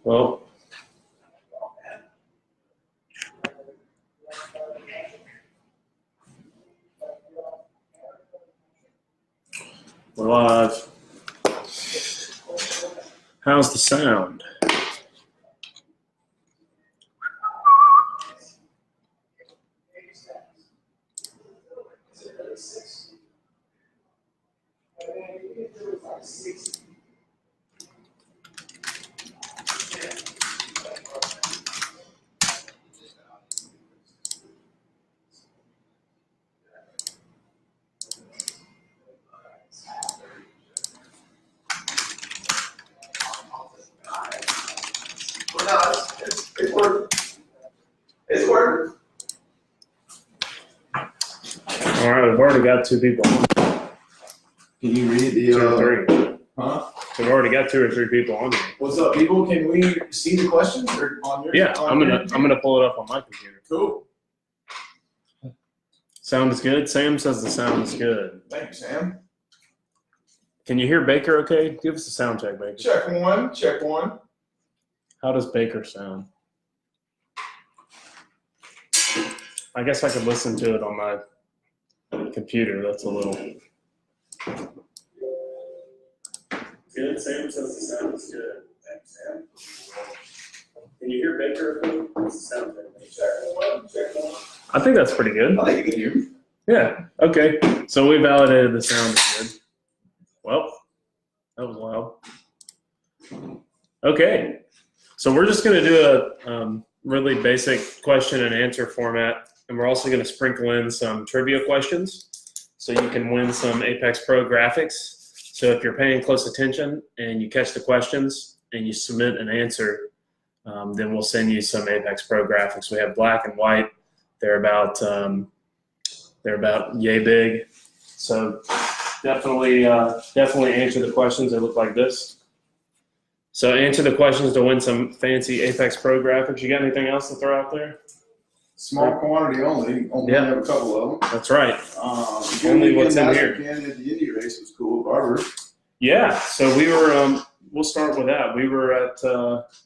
Well, we're live. How's the sound? It's working. It's working. All right, we've already got 2 people. Can you read the 2 or 3. Huh? We've already got 2 or 3 people on here. What's up, people? Can we see the questions or on your? Yeah, on I'm gonna pull it up on my computer. Cool. Sound is good. Sam says the sound is good. Thank you, Sam. Can you hear Baker? Okay, give us a sound check, Baker. Check one. Check one. How does Baker sound? I guess I could listen to it on my computer. That's a little good. Sam says the sound is good. Thanks, Sam. Can you hear Baker? What's the sound check? Check one. Check one. I think that's pretty good. I think you can hear me. Yeah. Okay. So we validated the sound is good. Well, that was loud. Okay. So we're just going to do a really basic question and answer format, and we're also going to sprinkle in some trivia questions so you can win some Apex Pro graphics. So if you're paying close attention and you catch the questions and you submit an answer, then we'll send you some Apex Pro graphics. We have black and white. They're about yay big. So definitely answer the questions. They look like this. So answer the questions to win some fancy Apex Pro graphics. You got anything else to throw out there? Small quantity only. Only Yeah. have a couple of them. That's right. Only what's in here. At the Indy race was cool. Barber. Yeah. So we were. We'll start with that. We were at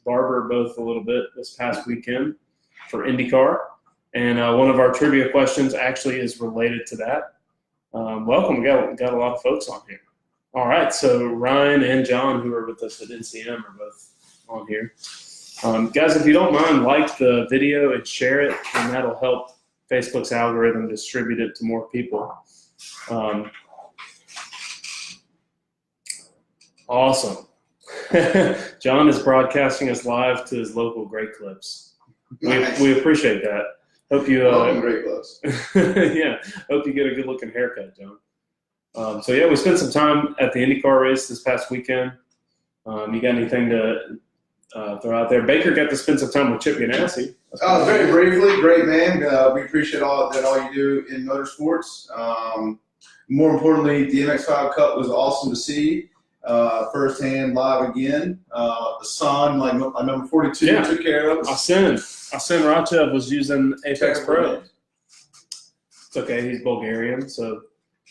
Barber both a little bit this past weekend for IndyCar, and one of our trivia questions actually is related to that. Welcome. We got a lot of folks on here. All right, so Ryan and John, who are with us at NCM, are both on here. Guys, if you don't mind, like the video and share it, and that'll help Facebook's algorithm distribute it to more people. Awesome. John is broadcasting us live to his local Great Clips. Nice. We appreciate that. Hope you Great Clips. yeah, hope you get a good-looking haircut, John. So yeah, we spent some time at the IndyCar race this past weekend. You got anything to throw out there? Baker got to spend some time with Chip Ganassi. Very briefly, great man. We appreciate all you do in motorsports. More importantly, the MX5 Cup was awesome to see firsthand, live again. The son, like my number 42, took care of us. Asen Rachev was using Apex Pro. It's okay, he's Bulgarian, so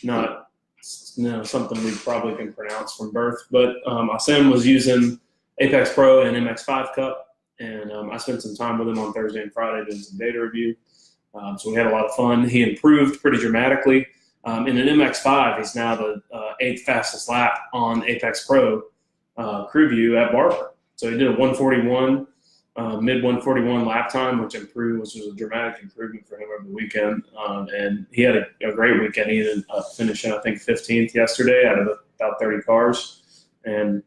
not something we probably can pronounce from birth. But Asen was using Apex Pro and MX5 Cup, and I spent some time with him on Thursday and Friday doing some data review. So we had a lot of fun. He improved pretty dramatically. In an MX5, he's now the 8th fastest lap on Apex Pro crew view at Barber. So he did a 141, mid 141 lap time, which was a dramatic improvement for him over the weekend. And he had a great weekend. He ended up finishing, I think, 15th yesterday out of about 30 cars. And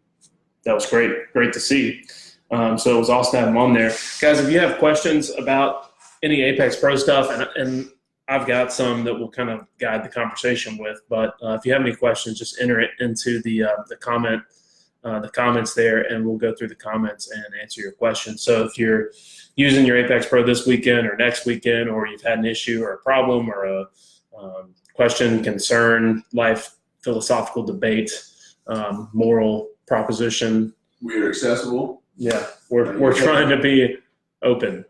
that was great to see. So it was awesome to have him on there. Guys, if you have questions about any Apex Pro stuff, and I've got some that we'll kind of guide the conversation with, but if you have any questions, just enter it into the comments there, and we'll go through the comments and answer your questions. So if you're using your Apex Pro this weekend or next weekend, or you've had an issue or a problem or a question, concern, life philosophical debate, moral proposition, We're accessible. Yeah, we're trying to be open.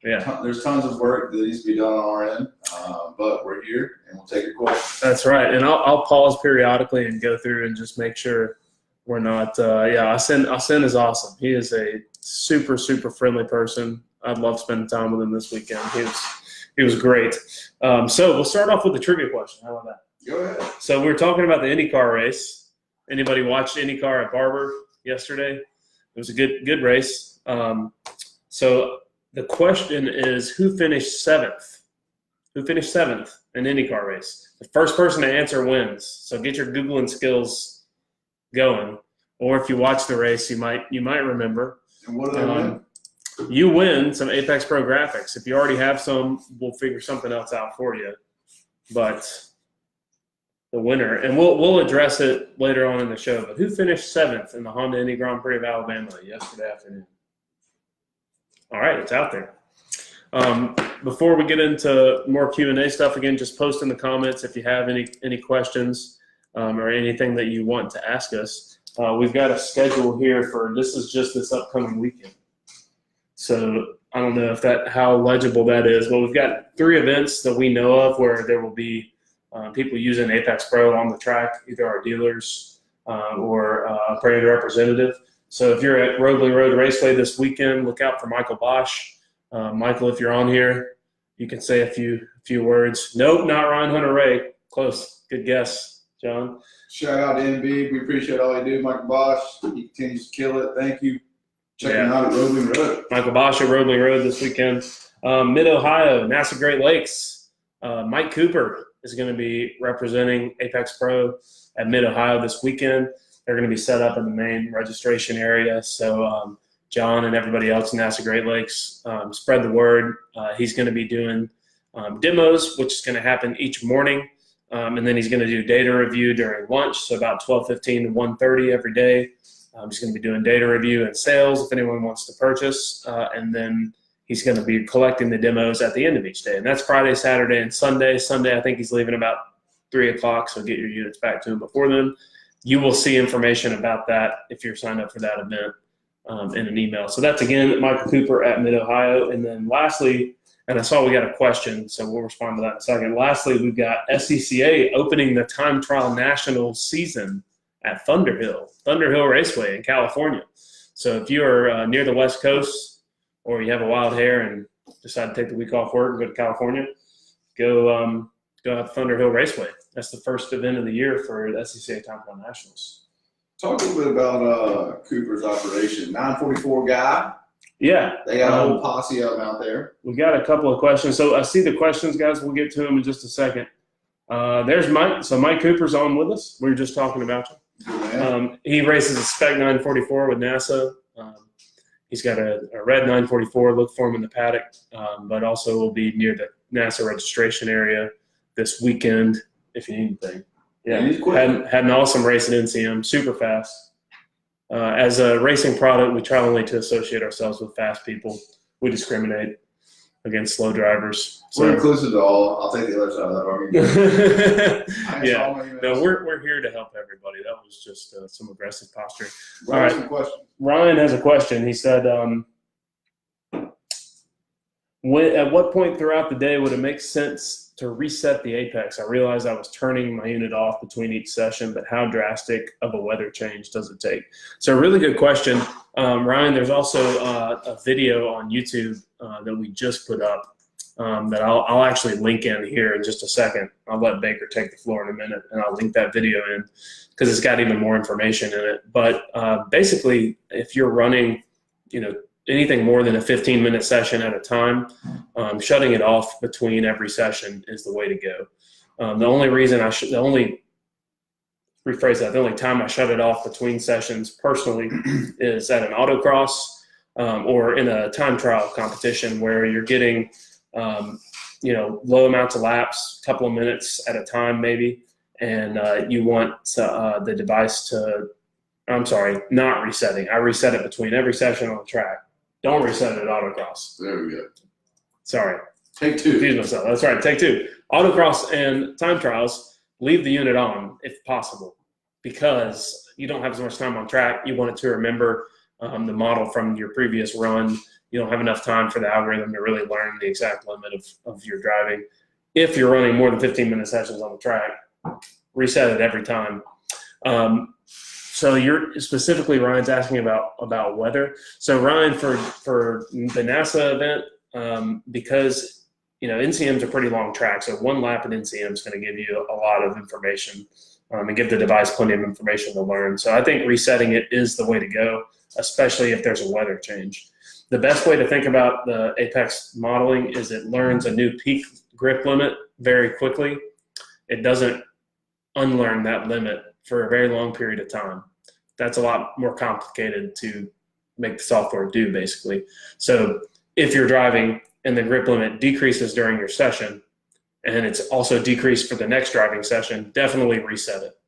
Yeah. There's tons of work that needs to be done on our end, but we're here and we'll take your call. That's right. And I'll pause periodically and go through and just make sure we're not. Asen is awesome. He is a super, super friendly person. I'd love spending time with him this weekend. He was great. So we'll start off with the trivia question. How about that? Go ahead. So we were talking about the IndyCar race. Anybody watched IndyCar at Barber yesterday? It was a good race. So the question is, who finished seventh? Who finished seventh in IndyCar race? The first person to answer wins. So get your Googling skills going. Or if you watch the race, you might remember. And what did I win? You win some Apex Pro graphics. If you already have some, we'll figure something else out for you. But the winner, and we'll address it later on in the show, but who finished seventh in the Honda Indy Grand Prix of Alabama yesterday afternoon? All right, it's out there. Before we get into more Q&A stuff, again, just post in the comments if you have any questions or anything that you want to ask us. We've got a schedule here for this is just this upcoming weekend. So I don't know how legible that is, but we've got 3 events that we know of where there will be people using Apex Pro on the track, either our dealers or a brand representative. So if you're at Roadley Road Raceway this weekend, look out for Michael Bosch. Michael, if you're on here, you can say a few words. Nope, not Ryan Hunter-Ray. Close. Good guess, John. Shout out to NB. We appreciate all you do, Michael Bosch. He continues to kill it. Thank you. Check him out at Roadley Road. Michael Bosch at Roadley Road this weekend. Mid-Ohio, NASA Great Lakes. Mike Cooper is going to be representing Apex Pro at Mid-Ohio this weekend. They're going to be set up in the main registration area. So John and everybody else in NASA Great Lakes, spread the word. He's going to be doing demos, which is going to happen each morning. And then he's going to do data review during lunch, so about 12:15 to 1:30 every day. He's going to be doing data review and sales if anyone wants to purchase. And then he's going to be collecting the demos at the end of each day. And that's Friday, Saturday, and Sunday. Sunday, I think he's leaving about 3 o'clock, so get your units back to him before then. You will see information about that if you're signed up for that event in an email. So that's, again, Michael Cooper at Mid-Ohio. And then lastly, and I saw we got a question, so we'll respond to that in a second. Lastly, we've got SCCA opening the Time Trial National season at Thunderhill Raceway in California. So if you are near the West Coast or you have a wild hair and decide to take the week off work and go to California, go out to Thunderhill Raceway. That's the first event of the year for the SCCA Time Trial Nationals. Talk a little bit about Cooper's operation. 944 guy. Yeah. They got a whole posse of them out there. We got a couple of questions. So I see the questions, guys. We'll get to them in just a second. There's Mike. So Mike Cooper's on with us. We were just talking about you. He races a Spec 944 with NASA. He's got a red 944. Look for him in the paddock, but also will be near the NASA registration area this weekend if you need anything. Yeah, had an awesome race at NCM, super fast. As a racing product, we try only to associate ourselves with fast people. We discriminate against slow drivers. So. We're inclusive to all. I'll take the other side of that argument. Yeah, no, we're here to help everybody. That was just some aggressive posturing. All right, Ryan has a question. He said, at what point throughout the day would it make sense to reset the apex? I realized I was turning my unit off between each session, but how drastic of a weather change does it take? So a really good question. Ryan, there's also a video on YouTube that we just put up that I'll actually link in here in just a second. I'll let Baker take the floor in a minute, and I'll link that video in because it's got even more information in it. But basically, if you're running, anything more than a 15-minute session at a time, shutting it off between every session is the way to go. The only time I shut it off between sessions personally is at an autocross or in a time trial competition where you're getting, low amounts of laps, a couple of minutes at a time maybe, and you want the device to, not resetting. I reset it between every session on the track. Don't reset it at autocross. There we go. Sorry. Take 2. Confused myself. That's right. Take 2. Autocross and time trials, leave the unit on if possible because you don't have as much time on track. You want it to remember the model from your previous run. You don't have enough time for the algorithm to really learn the exact limit of your driving. If you're running more than 15-minute sessions on the track, reset it every time. So you're specifically, Ryan's asking about weather. So Ryan, for the NASA event, because NCM's a pretty long track, so one lap at NCM is going to give you a lot of information and give the device plenty of information to learn. So I think resetting it is the way to go, especially if there's a weather change. The best way to think about the Apex modeling is it learns a new peak grip limit very quickly. It doesn't unlearn that limit for a very long period of time. That's a lot more complicated to make the software do, basically. So if you're driving and the grip limit decreases during your session, and it's also decreased for the next driving session, definitely reset it.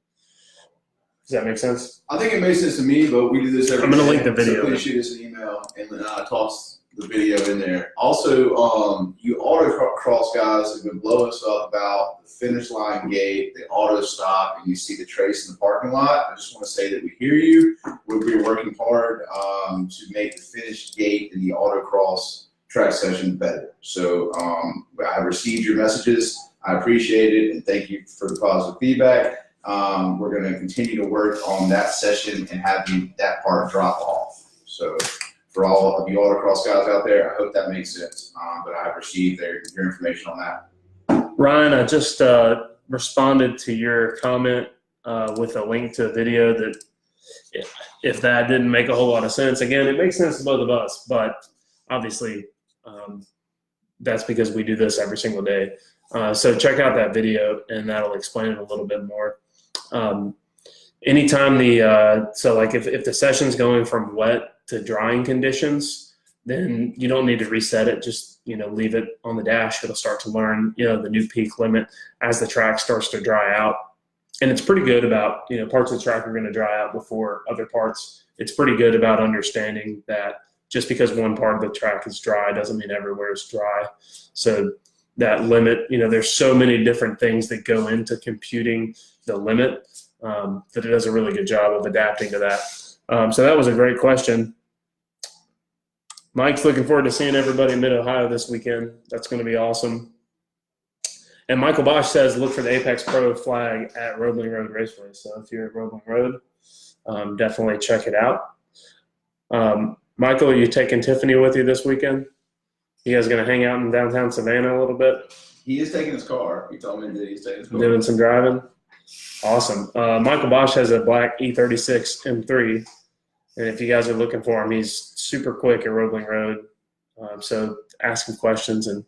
Does that make sense? I think it makes sense to me, but we do this every day. I'm going to link the video. So please shoot us an email and toss the video in there. Also, you autocross guys have been blowing us up about the finish line gate, the auto stop, and you see the trace in the parking lot. I just want to say that we hear you. We're working hard to make the finish gate in the autocross track session better. So I received your messages. I appreciate it, and thank you for the positive feedback. We're going to continue to work on that session and have that part drop off. So for all of you autocross guys out there, I hope that makes sense. But I've received your information on that. Ryan, I just responded to your comment with a link to a video that if that didn't make a whole lot of sense, again, it makes sense to both of us, but obviously that's because we do this every single day. So check out that video and that'll explain it a little bit more. Anytime so like if the session's going from wet to drying conditions, then you don't need to reset it. Just, leave it on the dash. It'll start to learn, the new peak limit as the track starts to dry out. And it's pretty good about, parts of the track are going to dry out before other parts. It's pretty good about understanding that just because one part of the track is dry doesn't mean everywhere is dry. So that limit, there's so many different things that go into computing the limit that it does a really good job of adapting to that. So that was a great question. Mike's looking forward to seeing everybody in Mid-Ohio this weekend. That's going to be awesome. And Michael Bosch says, look for the Apex Pro flag at Roebling Road Raceway. So if you're at Roebling Road, definitely check it out. Michael, are you taking Tiffany with you this weekend? You guys going to hang out in downtown Savannah a little bit? He is taking his car. He told me that he's taking his car. Doing some driving? Awesome. Michael Bosch has a black E36 M3. And if you guys are looking for him, he's super quick at Roebling Road. So ask him questions and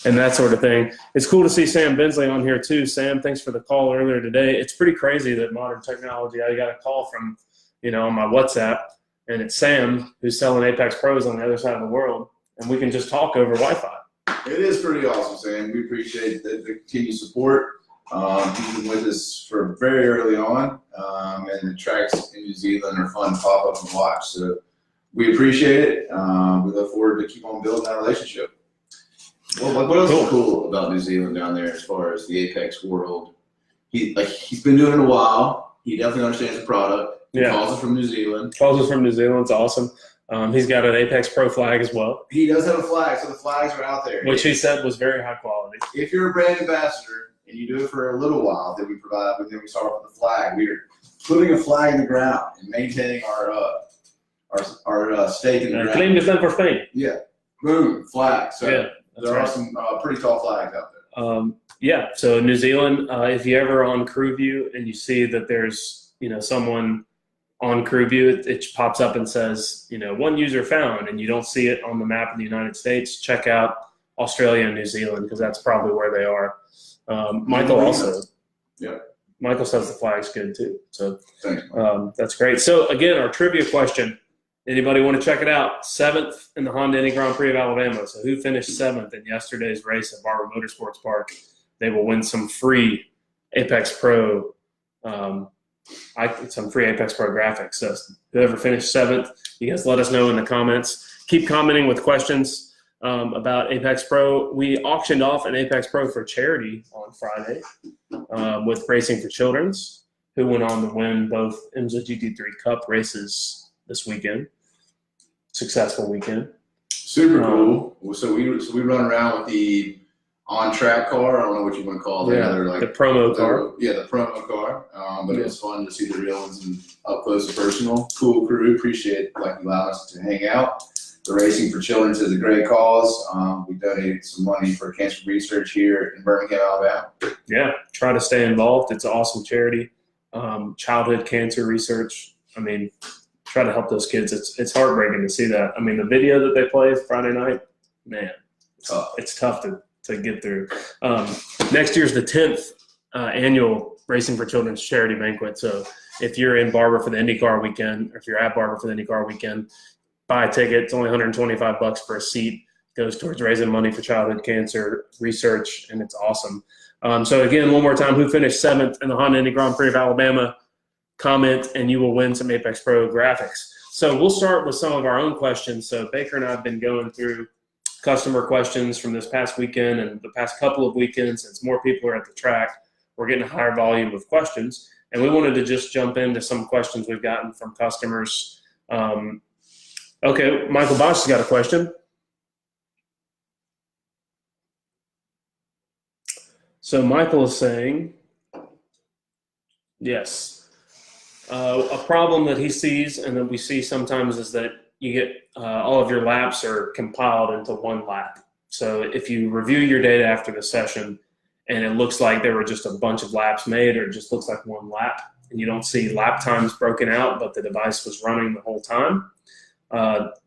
that sort of thing. It's cool to see Sam Bensley on here too. Sam, thanks for the call earlier today. It's pretty crazy that modern technology, I got a call from, on my WhatsApp, and it's Sam who's selling Apex Pros on the other side of the world, and we can just talk over Wi-Fi. It is pretty awesome, Sam. We appreciate the continued support. He's been with us for very early on, and the tracks in New Zealand are fun to pop up and watch. So we appreciate it. We look forward to keep on building that relationship. Well, what else is cool about New Zealand down there as far as the Apex world? He's been doing it a while. He definitely understands the product. He calls us from New Zealand. Calls us from New Zealand. It's awesome. He's got an Apex Pro flag as well. He does have a flag, so the flags are out there. Which he said was very high quality. If you're a brand ambassador and you do it for a little while, then we provide, but then we start off with the flag. We're putting a flag in the ground and maintaining our stake in the ground. Claim to stand for Spain. Yeah. Boom, flag. So there right. are some pretty tall flags out there. So New Zealand, if you ever on Crew View and you see that there's, someone on Crew View, it pops up and says, one user found, and you don't see it on the map of the United States, check out Australia and New Zealand, because that's probably where they are. Michael also. Yeah. Michael says the flag's good too. So that's great. So again, our trivia question. Anybody want to check it out? 7th in the Honda Indy Grand Prix of Alabama. So who finished 7th in yesterday's race at Barber Motorsports Park? They will win some free Apex Pro, some free Apex Pro graphics. So whoever finished 7th, you guys let us know in the comments. Keep commenting with questions about Apex Pro. We auctioned off an Apex Pro for charity on Friday with Racing for Children's, who went on to win both IMSA GT3 Cup races this weekend. Successful weekend. Super cool. So we run around with the on-track car. I don't know what you want to call it. Yeah, Another, like, the promo car. Yeah, the promo car. But Yeah. it was fun to see the real ones and up close and personal. Cool crew. Appreciate like allowing us to hang out. The Racing for Children is a great cause. We donated some money for cancer research here in Birmingham, Alabama. Yeah, try to stay involved. It's an awesome charity. Childhood cancer research. I mean, try to help those kids. It's heartbreaking to see that. I mean, the video that they play Friday night, man, it's tough to get through. Next year's the 10th annual Racing for Children's charity banquet. So if you're in Barber for the IndyCar weekend, or if you're at Barber for the IndyCar weekend, buy a ticket. It's only $125 for a seat. Goes towards raising money for childhood cancer research, and it's awesome. So again, one more time, who finished 7th in the Honda Indy Grand Prix of Alabama? Comment, and you will win some Apex Pro graphics. So we'll start with some of our own questions. So Baker and I have been going through customer questions from this past weekend and the past couple of weekends. Since more people are at the track, we're getting a higher volume of questions. And we wanted to just jump into some questions we've gotten from customers. Okay, Michael Bosch has got a question. So Michael is saying, yes. A problem that he sees and that we see sometimes is that you get all of your laps are compiled into one lap. So if you review your data after the session and it looks like there were just a bunch of laps made, or it just looks like one lap, and you don't see lap times broken out, but the device was running the whole time,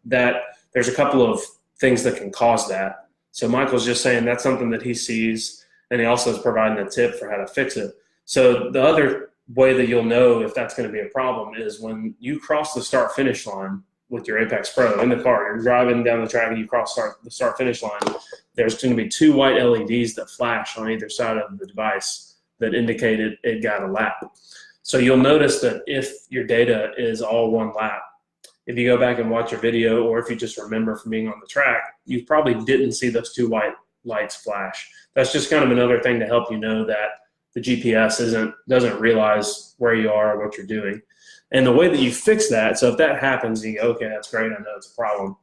that there's a couple of things that can cause that. So Michael's just saying that's something that he sees, and he also is providing a tip for how to fix it. So the other way that you'll know if that's going to be a problem is when you cross the start-finish line with your Apex Pro in the car. You're driving down the track and you cross the start-finish line. There's going to be 2 white LEDs that flash on either side of the device that indicate it got a lap. So you'll notice that if your data is all one lap, if you go back and watch your video, or if you just remember from being on the track, you probably didn't see those 2 white lights flash. That's just kind of another thing to help you know that the GPS doesn't realize where you are or what you're doing. And the way that you fix that, so if that happens, you go, okay, that's great, I know it's a problem.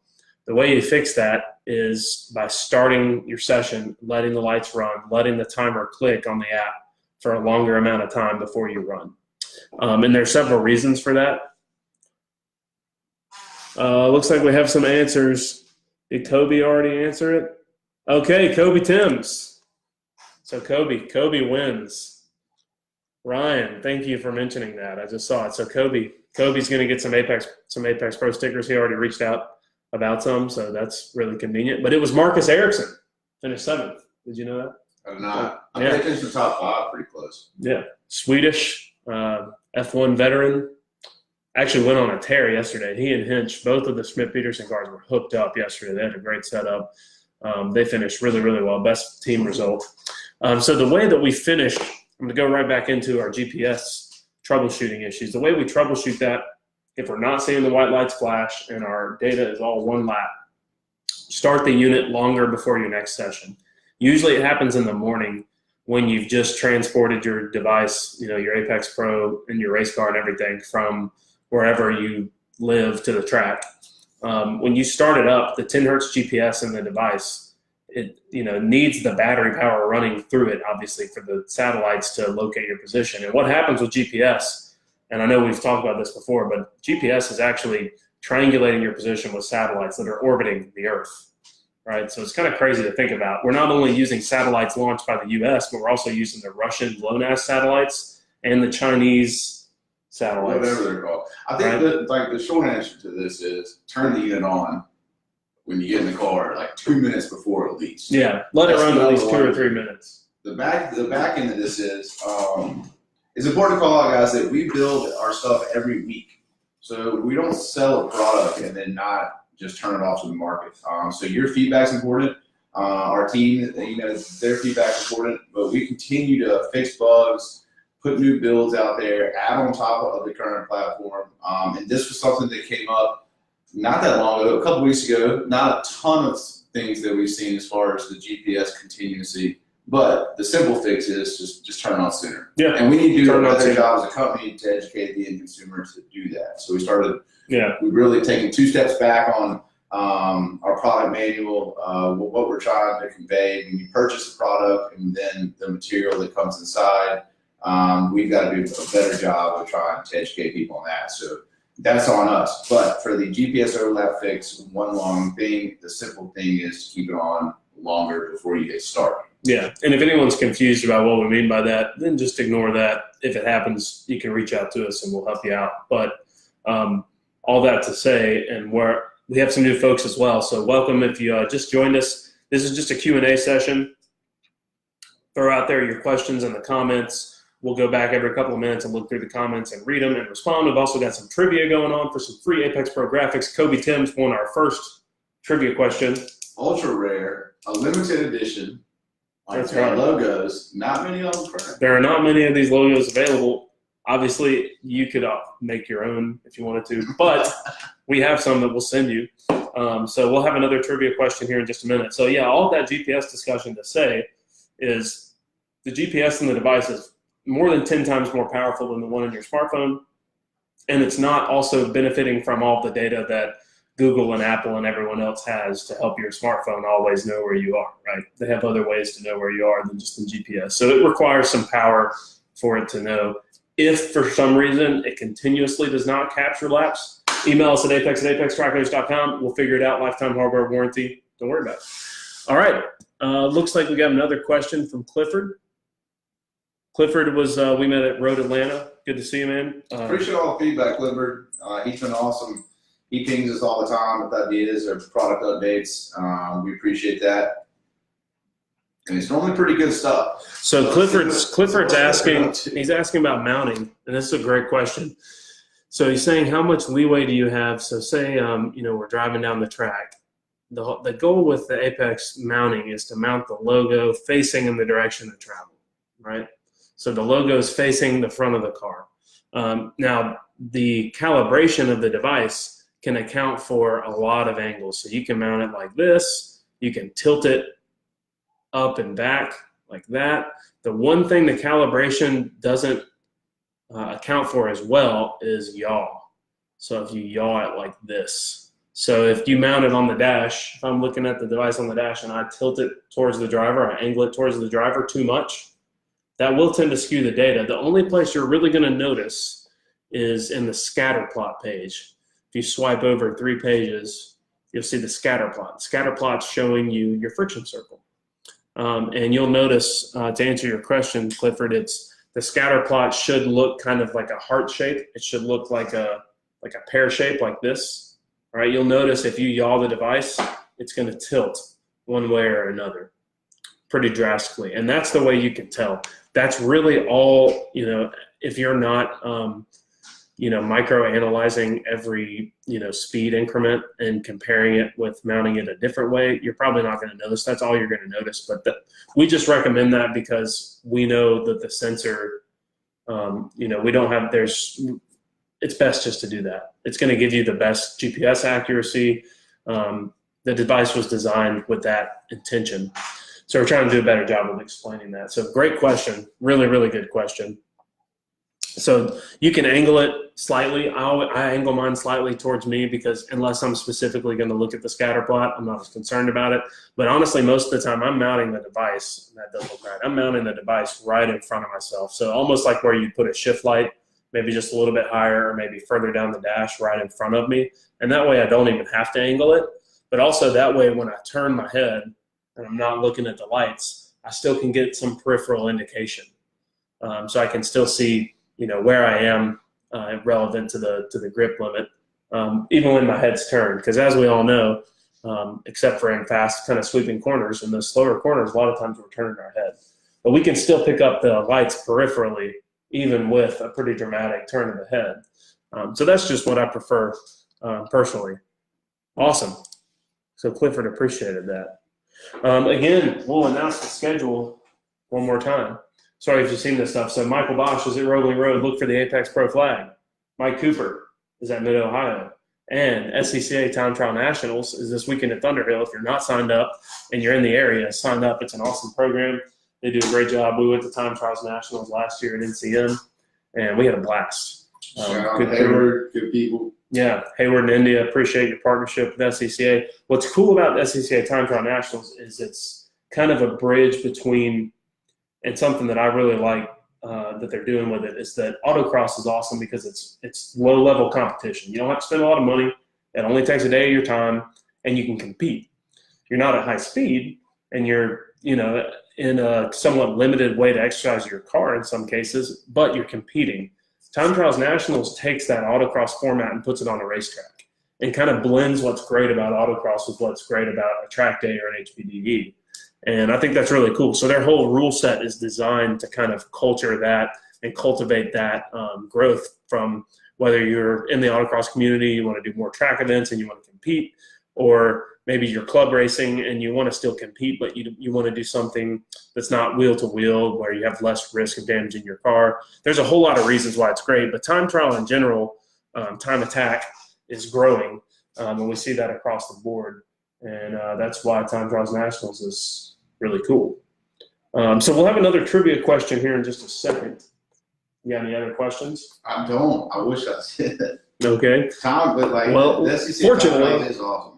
The way you fix that is by starting your session, letting the lights run, letting the timer click on the app for a longer amount of time before you run. And there's several reasons for that. Looks like we have some answers. Did Kobe already answer it? Okay, Kobe Timms. So Kobe wins. Ryan, thank you for mentioning that. I just saw it. So Kobe's going to get some Apex Pro stickers. He already reached out about some, so that's really convenient. But it was Marcus Ericsson, finished 7th. Did you know that? I did not. I think it's the top 5, pretty close. Yeah, Swedish F1 veteran. Actually went on a tear yesterday. He and Hinch, both of the Smith-Peterson cars were hooked up yesterday. They had a great setup. They finished really, really well. Best team result. So the way that we finished, I'm going to go right back into our GPS troubleshooting issues. The way we troubleshoot that, if we're not seeing the white lights flash and our data is all one lap, start the unit longer before your next session. Usually it happens in the morning when you've just transported your device, your Apex Pro and your race car and everything from wherever you live to the track. When you start it up, the 10 hertz GPS in the device, it needs the battery power running through it, obviously, for the satellites to locate your position. And what happens with GPS, and I know we've talked about this before, but GPS is actually triangulating your position with satellites that are orbiting the Earth, right? So it's kind of crazy to think about. We're not only using satellites launched by the U.S., but we're also using the Russian GLONASS satellites and the Chinese satellites. Whatever they're called. I think the short answer to this is turn the unit on when you get in the car, like 2 minutes before at least. Yeah, let it run at least 2 or 3 minutes. The back end of this is it's important to call out, guys, that we build our stuff every week. So we don't sell a product and then not just turn it off to the market. So your feedback's important. Our team, their feedback's important, but we continue to fix bugs, put new builds out there, add on top of the current platform. And this was something that came up not that long ago, a couple weeks ago. Not a ton of things that we've seen as far as the GPS continuously, but the simple fix is just turn it on sooner. Yeah. And we need to do a better job as a company to educate the end consumer to do that. So we started. Yeah. We've really taken 2 steps back on our product manual, what we're trying to convey when you purchase the product, and then the material that comes inside. We've got to do a better job of trying to educate people on that. So that's on us. But for the GPS overlap fix, one long thing, the simple thing is to keep it on longer before you get started. Yeah, and if anyone's confused about what we mean by that, then just ignore that. If it happens, you can reach out to us and we'll help you out. But all that to say, and we have some new folks as well, so welcome if you just joined us. This is just a Q&A session. Throw out there your questions in the comments. We'll go back every couple of minutes and look through the comments and read them and respond. We've also got some trivia going on for some free Apex Pro graphics. Kobe Timms won our first trivia question. Ultra rare, a limited edition. That's our right. Logos, not many of them current. There are not many of these logos available. Obviously, you could make your own if you wanted to, but we have some that we'll send you. So we'll have another trivia question here in just a minute. So yeah, all that GPS discussion to say is the GPS in the device is more than 10 times more powerful than the one in your smartphone, and it's not also benefiting from all the data that Google and Apple and everyone else has to help your smartphone always know where you are, right? They have other ways to know where you are than just the GPS. So it requires some power for it to know. If for some reason it continuously does not capture laps, email us at apex@apextrackers.com. We'll figure it out. Lifetime hardware warranty. Don't worry about it. All right. Looks like we got another question from Clifford. Clifford was, we met at Road Atlanta. Good to see you, man. Appreciate all the feedback, Clifford. He's been awesome. He pings us all the time with ideas or product updates. We appreciate that. And it's normally pretty good stuff. So Clifford's asking, he's asking about mounting, and this is a great question. So he's saying, how much leeway do you have? So say, we're driving down the track. The goal with the Apex mounting is to mount the logo facing in the direction of travel, right? So the logo is facing the front of the car. Now, the calibration of the device can account for a lot of angles. So you can mount it like this. You can tilt it up and back like that. The one thing the calibration doesn't account for as well is yaw. So if you yaw it like this. So if you mount it on the dash, if I'm looking at the device on the dash and I tilt it towards the driver, I angle it towards the driver too much, that will tend to skew the data. The only place you're really going to notice is in the scatter plot page. If you swipe over 3 pages, you'll see the scatter plot. Scatter plot's showing you your friction circle. And you'll notice, to answer your question, Clifford, it's the scatter plot should look kind of like a heart shape. It should look like a pear shape like this. All right, you'll notice if you yaw the device, it's going to tilt one way or another pretty drastically. And that's the way you can tell. That's really all, if you're not micro-analyzing every, speed increment and comparing it with mounting it a different way, you're probably not going to notice. That's all you're going to notice. But we just recommend that because we know that the sensor, it's best just to do that. It's going to give you the best GPS accuracy. The device was designed with that intention. So we're trying to do a better job of explaining that. So great question. Really, really good question. So you can angle it slightly. I angle mine slightly towards me because unless I'm specifically going to look at the scatter plot, I'm not as concerned about it. But honestly, most of the time I'm mounting the device, that doesn't look right. I'm mounting the device right in front of myself. So almost like where you put a shift light, maybe just a little bit higher or maybe further down the dash right in front of me. And that way I don't even have to angle it. But also that way when I turn my head and I'm not looking at the lights, I still can get some peripheral indication. So I can still see where I am relevant to the grip limit, even when my head's turned. Because as we all know, except for in fast kind of sweeping corners, in those slower corners, a lot of times we're turning our head. But we can still pick up the lights peripherally, even with a pretty dramatic turn of the head. So that's just what I prefer personally. Awesome. So Clifford appreciated that. Again, we'll announce the schedule one more time. Sorry if you've seen this stuff. So Michael Bosch is at Rolling Road. Look for the Apex Pro flag. Mike Cooper is at Mid-Ohio. And SCCA Time Trial Nationals is this weekend at Thunderhill. If you're not signed up and you're in the area, sign up. It's an awesome program. They do a great job. We went to Time Trials Nationals last year at NCM, and we had a blast. Shout out Good to crew. Hayward, good people. Yeah, Hayward and India, appreciate your partnership with SCCA. What's cool about SCCA Time Trial Nationals is it's kind of a bridge between, and something that I really like that they're doing with it is that autocross is awesome because it's low level competition. You don't have to spend a lot of money. It only takes a day of your time, and you can compete. You're not at high speed, and you're in a somewhat limited way to exercise your car in some cases, but you're competing. Time Trials Nationals takes that autocross format and puts it on a racetrack and kind of blends what's great about autocross with what's great about a track day or an HPDE. And I think that's really cool. So their whole rule set is designed to kind of culture that and cultivate that growth from whether you're in the autocross community, you want to do more track events and you want to compete, or maybe you're club racing and you want to still compete, but you want to do something that's not wheel to wheel where you have less risk of damaging your car. There's a whole lot of reasons why it's great, but time trial in general, time attack is growing, and we see that across the board. And that's why Time Trials Nationals is really cool. So we'll have another trivia question here in just a second. You got any other questions? I don't. I wish I did. Okay. Tom, but like, Well, the SEC fortunately, is awesome.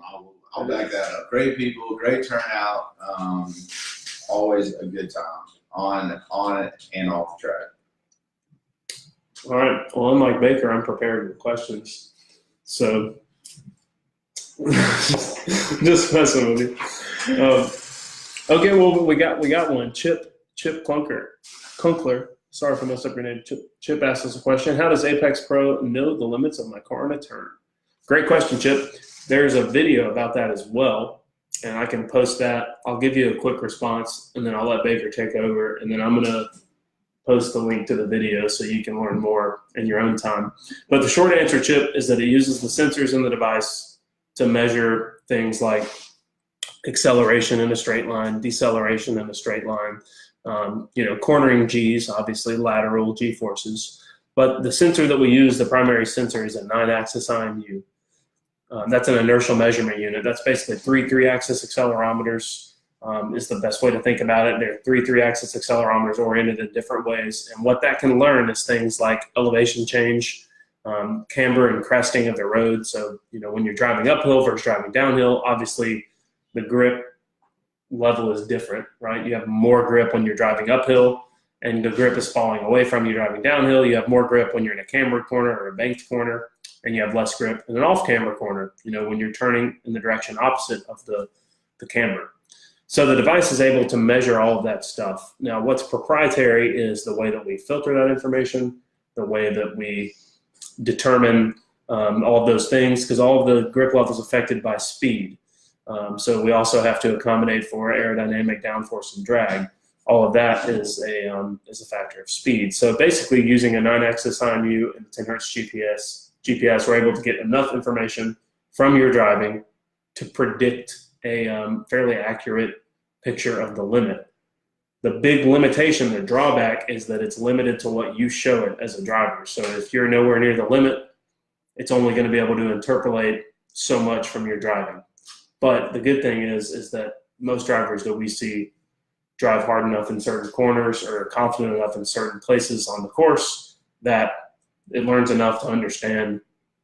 I'll back that up. Great people, great turnout. Always a good time on it and off the track. all right. Well, unlike Baker, I'm prepared with questions. So just messing with you. Okay. Well, we got one. Chip Kunkler. Sorry if I messed up your name. Chip asked us a question. How does Apex Pro know the limits of my car in a turn? Great question, Chip. There's a video about that as well, and I can post that. I'll give you a quick response, and then I'll let Baker take over, and then I'm going to post the link to the video so you can learn more in your own time. But the short answer, Chip, is that it uses the sensors in the device to measure things like acceleration in a straight line, deceleration in a straight line, cornering G's, obviously lateral G forces. But the sensor that we use, the primary sensor, is a 9-axis IMU. That's an inertial measurement unit. That's basically 3 3-axis accelerometers is the best way to think about it. They're 3 3-axis accelerometers oriented in different ways. And what that can learn is things like elevation change, camber and cresting of the road. So, when you're driving uphill versus driving downhill, obviously the grip level is different, right? You have more grip when you're driving uphill and the grip is falling away from you driving downhill. You have more grip when you're in a cambered corner or a banked corner, and you have less grip in an off-camber corner, when you're turning in the direction opposite of the camber. So the device is able to measure all of that stuff. Now, what's proprietary is the way that we filter that information, the way that we determine all of those things, because all of the grip level is affected by speed. So we also have to accommodate for aerodynamic downforce and drag. All of that is a factor of speed. So basically, using a 9-axis IMU and 10 hertz GPS, we're able to get enough information from your driving to predict a fairly accurate picture of the limit. The big limitation, the drawback, is that it's limited to what you show it as a driver. So if you're nowhere near the limit, it's only going to be able to interpolate so much from your driving. But the good thing is that most drivers that we see drive hard enough in certain corners or confident enough in certain places on the course that it learns enough to understand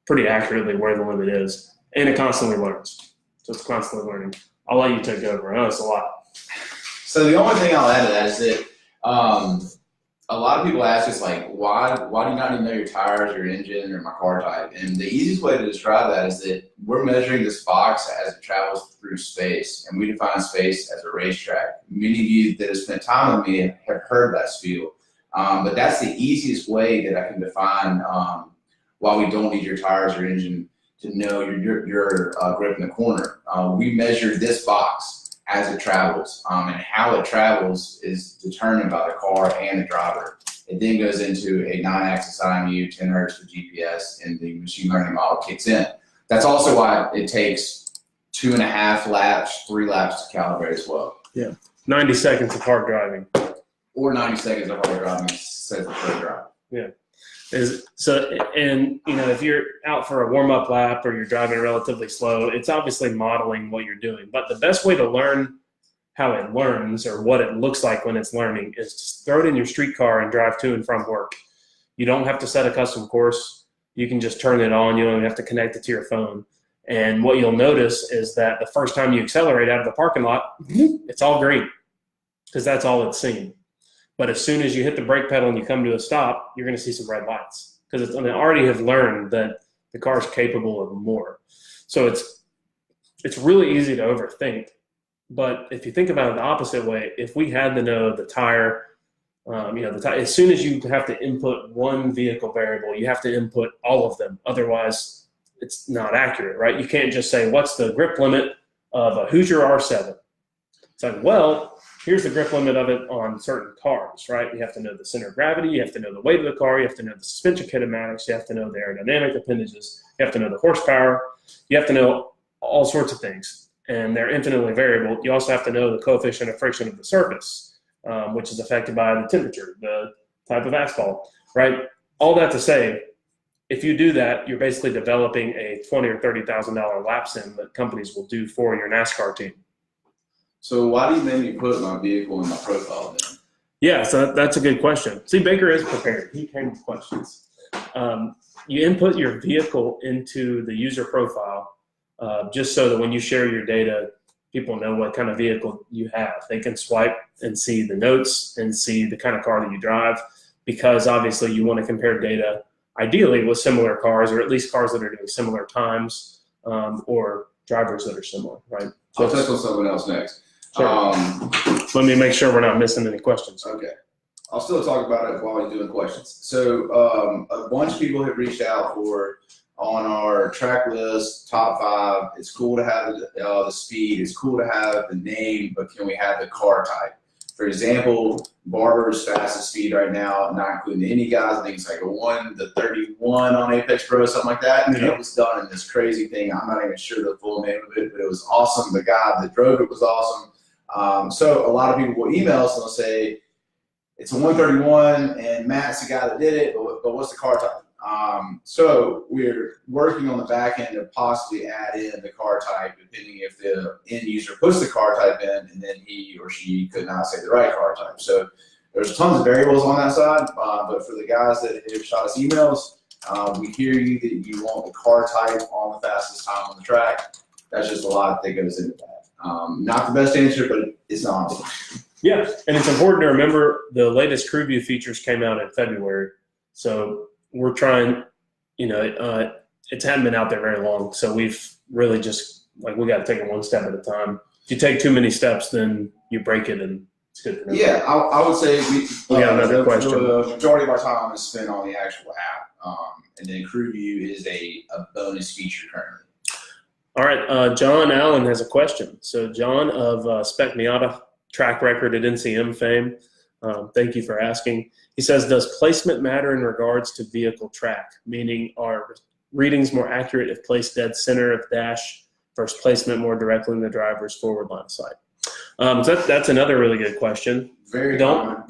pretty accurately where the limit is, and it constantly learns. So it's constantly learning. I'll let you take over. I know it's a lot. So the only thing I'll add to that is that a lot of people ask us, like, why do you not even know your tires, your engine, or my car type? And the easiest way to describe that is that we're measuring this box as it travels through space, and we define space as a racetrack. Many of you that have spent time with me have heard that spiel, but that's the easiest way that I can define why we don't need your tires or engine to know your grip in the corner. We measure this box as it travels, and how it travels is determined by the car and the driver. It then goes into a 9-axis IMU, 10 hertz for GPS, and the machine learning model kicks in. That's also why it takes 2.5 laps, 3 laps to calibrate as well. Yeah, 90 seconds of hard driving. Or 90 seconds of hard driving, says the first drive. Yeah. If you're out for a warm-up lap or you're driving relatively slow, it's obviously modeling what you're doing. But the best way to learn how it learns or what it looks like when it's learning is just throw it in your street car and drive to and from work. You don't have to set a custom course. You can just turn it on. You don't even have to connect it to your phone. And what you'll notice is that the first time you accelerate out of the parking lot, it's all green because that's all it's seen. But as soon as you hit the brake pedal and you come to a stop, you're going to see some red lights because they already have learned that the car is capable of more. So it's really easy to overthink. But if you think about it the opposite way, if we had to know the tire, as soon as you have to input one vehicle variable, you have to input all of them. Otherwise, it's not accurate, right? You can't just say, what's the grip limit of a Hoosier R7? It's like, well, here's the grip limit of it on certain cars, right? You have to know the center of gravity. You have to know the weight of the car. You have to know the suspension kinematics. You have to know the aerodynamic appendages. You have to know the horsepower. You have to know all sorts of things, and they're infinitely variable. You also have to know the coefficient of friction of the surface, which is affected by the temperature, the type of asphalt, right? All that to say, if you do that, you're basically developing a $20,000 or $30,000 lap sim that companies will do for your NASCAR team. So why do you make me put my vehicle in my profile then? Yeah, so that's a good question. See, Baker is prepared. He came with questions. You input your vehicle into the user profile just so that when you share your data, people know what kind of vehicle you have. They can swipe and see the notes and see the kind of car that you drive, because obviously you want to compare data ideally with similar cars, or at least cars that are doing similar times, or drivers that are similar, right? So I'll touch on something else next. Sure. Let me make sure we're not missing any questions. Okay. I'll still talk about it while you're doing questions. So a bunch of people have reached out on our track list, top 5. It's cool to have the speed. It's cool to have the name, but can we have the car type? For example, Barber's fastest speed right now, not including any guys, I think it's like a 1:31 on Apex Pro, something like that. And it was done in this crazy thing. I'm not even sure the full name of it, but it was awesome. The guy that drove it was awesome. So a lot of people will email us and they'll say, it's a 1:31 and Matt's the guy that did it, but what's the car type? So we're working on the back end to possibly add in the car type, depending if the end user puts the car type in and then he or she could not say the right car type. So there's tons of variables on that side, but for the guys that have shot us emails, we hear you that you want the car type on the fastest time on the track. That's just a lot that goes into that. Not the best answer, but it's not. Yeah, and it's important to remember the latest crew view features came out in February. So we're trying, it hadn't been out there very long. So we've really just, we got to take it one step at a time. If you take too many steps, then you break it, and it's good for Yeah, I would say we got another question. The majority of our time is spent on the actual app. And then crew view is a bonus feature currently. All right, John Allen has a question. So John of Spec Miata track record at NCM fame, thank you for asking. He says, does placement matter in regards to vehicle track? Meaning, are readings more accurate if placed dead center of dash versus placement more directly in the driver's forward line of sight? So that's another really good question. Very common.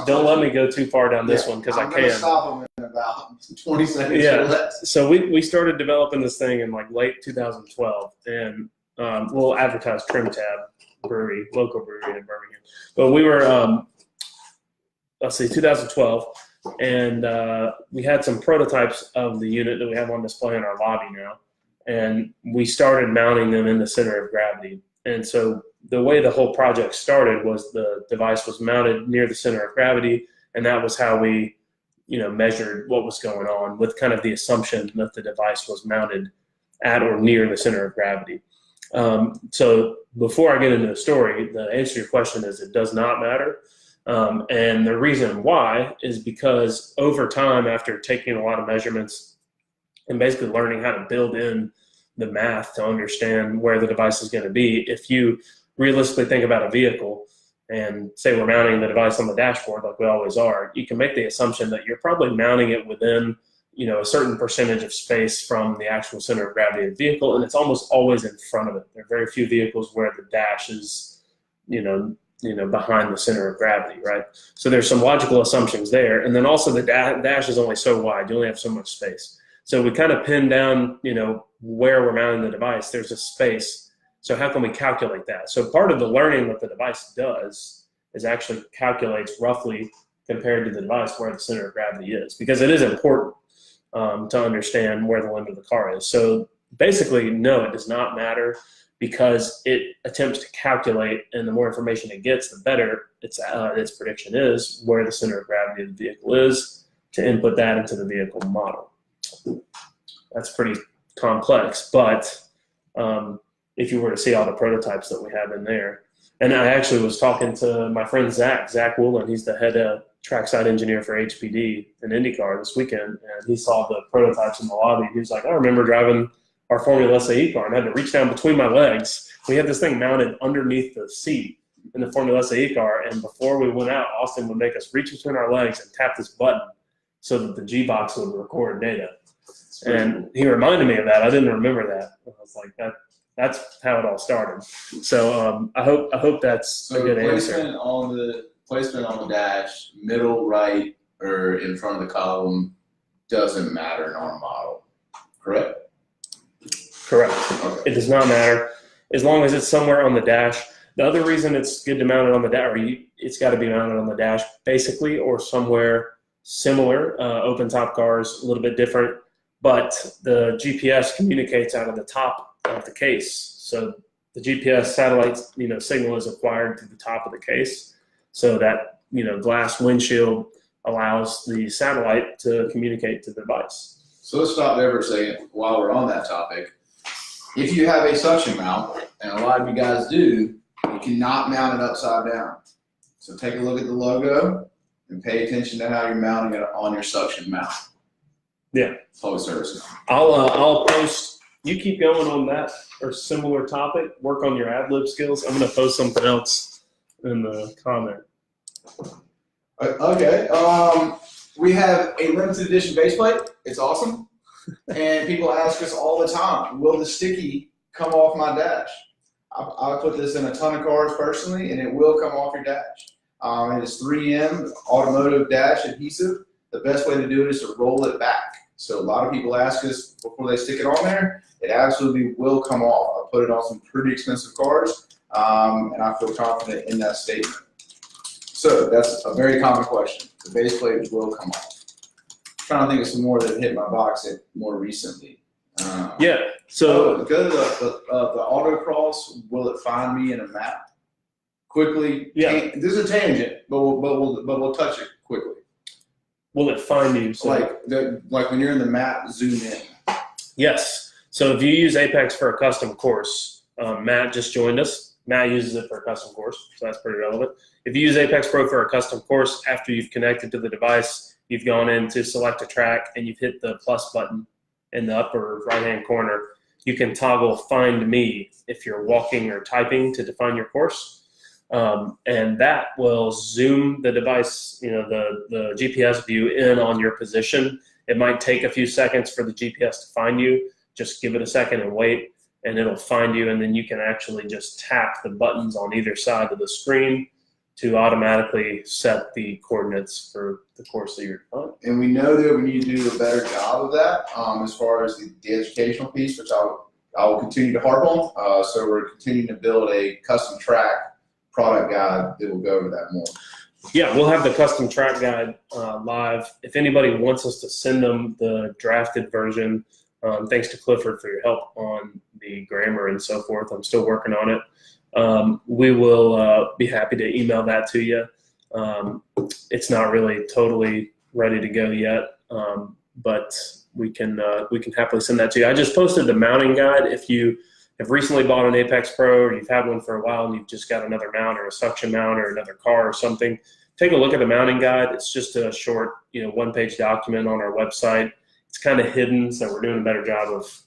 Don't let me go too far down this one, because I I'm going to can. stop him in about 20 seconds. Yeah. So we started developing this thing in late 2012, and we'll advertise Trim Tab Brewery, local brewery in Birmingham. But we were 2012, and we had some prototypes of the unit that we have on display in our lobby now, and we started mounting them in the center of gravity. And so the way the whole project started was the device was mounted near the center of gravity, and that was how we measured what was going on, with kind of the assumption that the device was mounted at or near the center of gravity. So before I get into the story, the answer to your question is it does not matter. And the reason why is because over time, after taking a lot of measurements and basically learning how to build in the math to understand where the device is going to be, if you realistically think about a vehicle and say we're mounting the device on the dashboard like we always are, you can make the assumption that you're probably mounting it within a certain percentage of space from the actual center of gravity of the vehicle, and it's almost always in front of it. There are very few vehicles where the dash is, behind the center of gravity, right? So there's some logical assumptions there, and then also the dash is only so wide; you only have so much space. So we kind of pin down, where we're mounting the device. There's a space. So how can we calculate that? So part of the learning that the device does is actually calculates roughly compared to the device where the center of gravity is, because it is important. to understand where the limit of the car is. So basically, no, it does not matter, because it attempts to calculate, and the more information it gets, the better its prediction is where the center of gravity of the vehicle is, to input that into the vehicle model. That's pretty complex, but if you were to see all the prototypes that we have in there, and I actually was talking to my friend Zach Woolen, he's the head trackside engineer for HPD in IndyCar this weekend, and he saw the prototypes in the lobby. He was like, I remember driving our Formula SAE car and had to reach down between my legs. We had this thing mounted underneath the seat in the Formula SAE car, and before we went out, Austin would make us reach between our legs and tap this button so that the G-Box would record data. And he reminded me of that. I didn't remember that. I was like, that's how it all started. So I hope that's a good answer. Placement on the dash, middle, right, or in front of the column doesn't matter in our model, correct? Correct. Okay. It does not matter as long as it's somewhere on the dash. The other reason it's good to mount it on the dash, or it's got to be mounted on the dash basically, or somewhere similar. Open top cars, a little bit different, but the GPS communicates out of the top of the case. So the GPS satellite, signal is acquired through the top of the case. So that, glass windshield allows the satellite to communicate to the device. So let's stop there for a second while we're on that topic. If you have a suction mount, and a lot of you guys do, you cannot mount it upside down. So take a look at the logo and pay attention to how you're mounting it on your suction mount. Yeah. Public service. I'll post, you keep going on that or similar topic, work on your ad lib skills. I'm going to post something else in the comment. Okay. We have a limited edition baseplate. It's awesome. And people ask us all the time, will the sticky come off my dash? I put this in a ton of cars personally, and it will come off your dash. It is 3M automotive dash adhesive. The best way to do it is to roll it back. So a lot of people ask us before they stick it on there. It absolutely will come off. I put it on some pretty expensive cars, and I feel confident in that statement. So that's a very common question. The base plate will come off. I'm trying to think of some more that hit my box more recently. Yeah. So go to the Autocross. Will it find me in a map? Quickly. Yeah. This is a tangent, but we'll touch it quickly. Will it find you? So, like when you're in the map, zoom in. Yes. So if you use Apex for a custom course, Matt just joined us. Matt uses it for a custom course, so that's pretty relevant. If you use Apex Pro for a custom course, after you've connected to the device, you've gone in to select a track and you've hit the plus button in the upper right-hand corner, you can toggle Find Me if you're walking or typing to define your course. And that will zoom the device, the GPS view in on your position. It might take a few seconds for the GPS to find you. Just give it a second and wait, and it'll find you, and then you can actually just tap the buttons on either side of the screen to automatically set the coordinates for the course that you're on. And we know that we need to do a better job of that as far as the educational piece, which I will continue to harp on. So we're continuing to build a custom track product guide that will go over that more. Yeah, we'll have the custom track guide live. If anybody wants us to send them the drafted version, thanks to Clifford for your help on the grammar and so forth. I'm still working on it. We will be happy to email that to you. It's not really totally ready to go yet, but we can happily send that to you. I just posted the mounting guide. If you have recently bought an Apex Pro or you've had one for a while and you've just got another mount or a suction mount or another car or something, take a look at the mounting guide. It's just a short, one-page document on our website. It's kind of hidden, so we're doing a better job of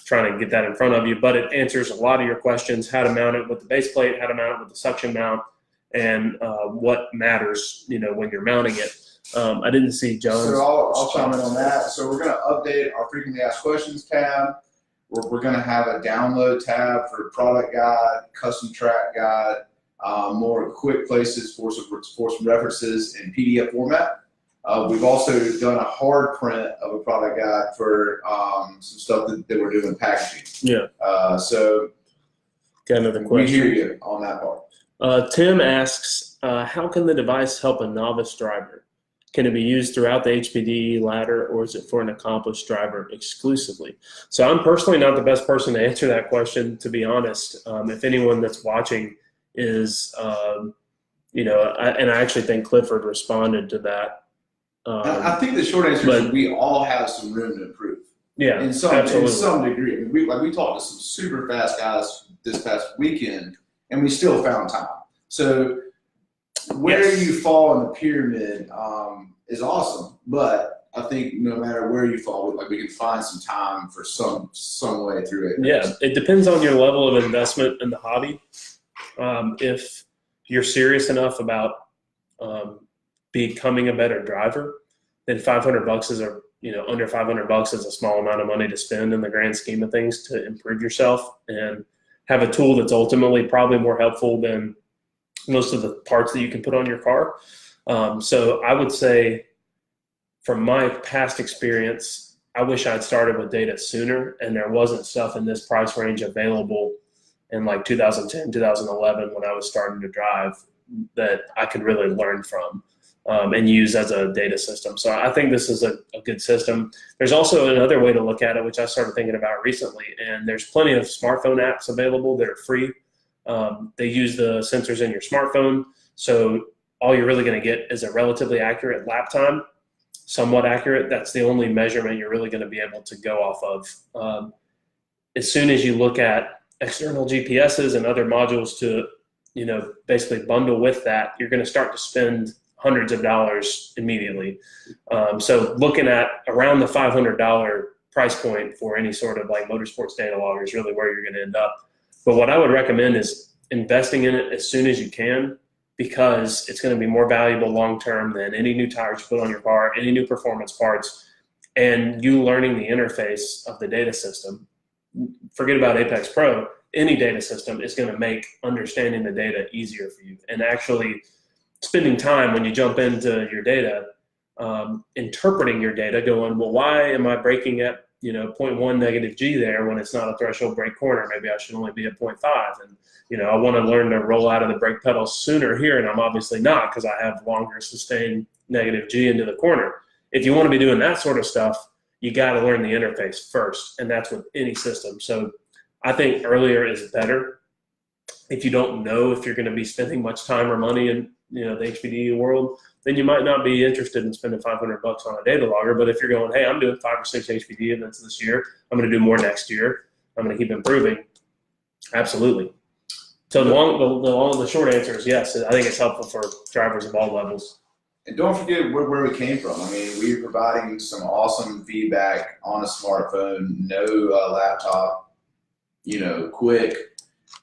trying to get that in front of you, but it answers a lot of your questions: how to mount it with the base plate, how to mount it with the suction mount, and what matters, when you're mounting it. I didn't see John's. So I'll chime in on that. So we're going to update our frequently asked questions tab. We're going to have a download tab for product guide, custom track guide, more quick places for some references in PDF format. We've also done a hard print of a product guide for some stuff that we're doing packaging. Yeah. So got another question. We hear you on that part. Tim asks, how can the device help a novice driver? Can it be used throughout the HPD ladder, or is it for an accomplished driver exclusively? So I'm personally not the best person to answer that question, to be honest. If anyone that's watching is, and I actually think Clifford responded to that. I think the short answer is we all have some room to improve. Yeah, in some degree. I mean, we talked to some super fast guys this past weekend, and we still found time. So where you fall in the pyramid is awesome, but I think no matter where you fall, like we can find some time for some way through it. Yeah, it depends on your level of investment in the hobby. If you're serious enough about becoming a better driver, then $500 is under $500 is a small amount of money to spend in the grand scheme of things to improve yourself and have a tool that's ultimately probably more helpful than most of the parts that you can put on your car. So I would say, from my past experience, I wish I'd started with data sooner, and there wasn't stuff in this price range available in like 2010, 2011 when I was starting to drive that I could really learn from and use as a data system. So I think this is a good system. There's also another way to look at it, which I started thinking about recently, and there's plenty of smartphone apps available that are free. They use the sensors in your smartphone, so all you're really going to get is a relatively accurate lap time, somewhat accurate. That's the only measurement you're really going to be able to go off of. As soon as you look at external GPSs and other modules to, basically bundle with that, you're going to start to spend hundreds of dollars immediately. So looking at around the $500 price point for any sort of like motorsports data logger is really where you're going to end up. But what I would recommend is investing in it as soon as you can, because it's going to be more valuable long-term than any new tires you put on your car, any new performance parts, and you learning the interface of the data system. Forget about Apex Pro. Any data system is going to make understanding the data easier for you. And actually spending time when you jump into your data, interpreting your data, going, well, why am I braking at 0.1 negative G there when it's not a threshold brake corner? Maybe I should only be at 0.5. And, I want to learn to roll out of the brake pedal sooner here, and I'm obviously not because I have longer sustained negative G into the corner. If you want to be doing that sort of stuff, you got to learn the interface first, and that's with any system. So I think earlier is better. If you don't know if you're going to be spending much time or money in the HPD world, then you might not be interested in spending $500 on a data logger. But if you're going, hey, I'm doing 5 or 6 HPD events this year, I'm going to do more next year, I'm going to keep improving, absolutely. So the short answer is yes. I think it's helpful for drivers of all levels. And don't forget where we came from. I mean, we're providing some awesome feedback on a smartphone, no laptop, quick,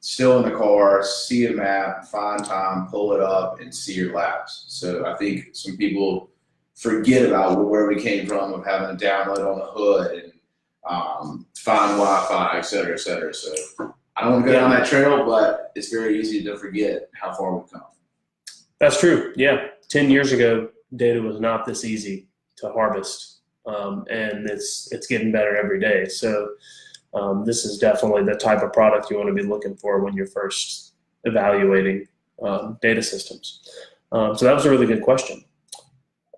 still in the car, see a map, find time, pull it up, and see your laps. So I think some people forget about where we came from of having to download on the hood and find Wi-Fi, et cetera, et cetera. So I don't want to go down that trail, but it's very easy to forget how far we've come. That's true. Yeah. 10 years ago, data was not this easy to harvest, and it's getting better every day. So this is definitely the type of product you want to be looking for when you're first evaluating data systems. So that was a really good question.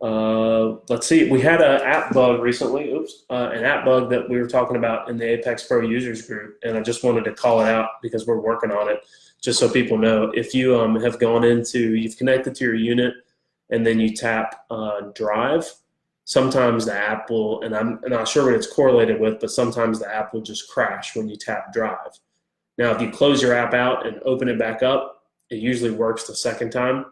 Let's see. We had an app bug recently. An app bug that we were talking about in the Apex Pro users group, and I just wanted to call it out because we're working on it, just so people know. If you have gone you've connected to your unit, and then you tap Drive, sometimes the app will, and I'm not sure what it's correlated with, but sometimes the app will just crash when you tap Drive. Now, if you close your app out and open it back up, it usually works the second time.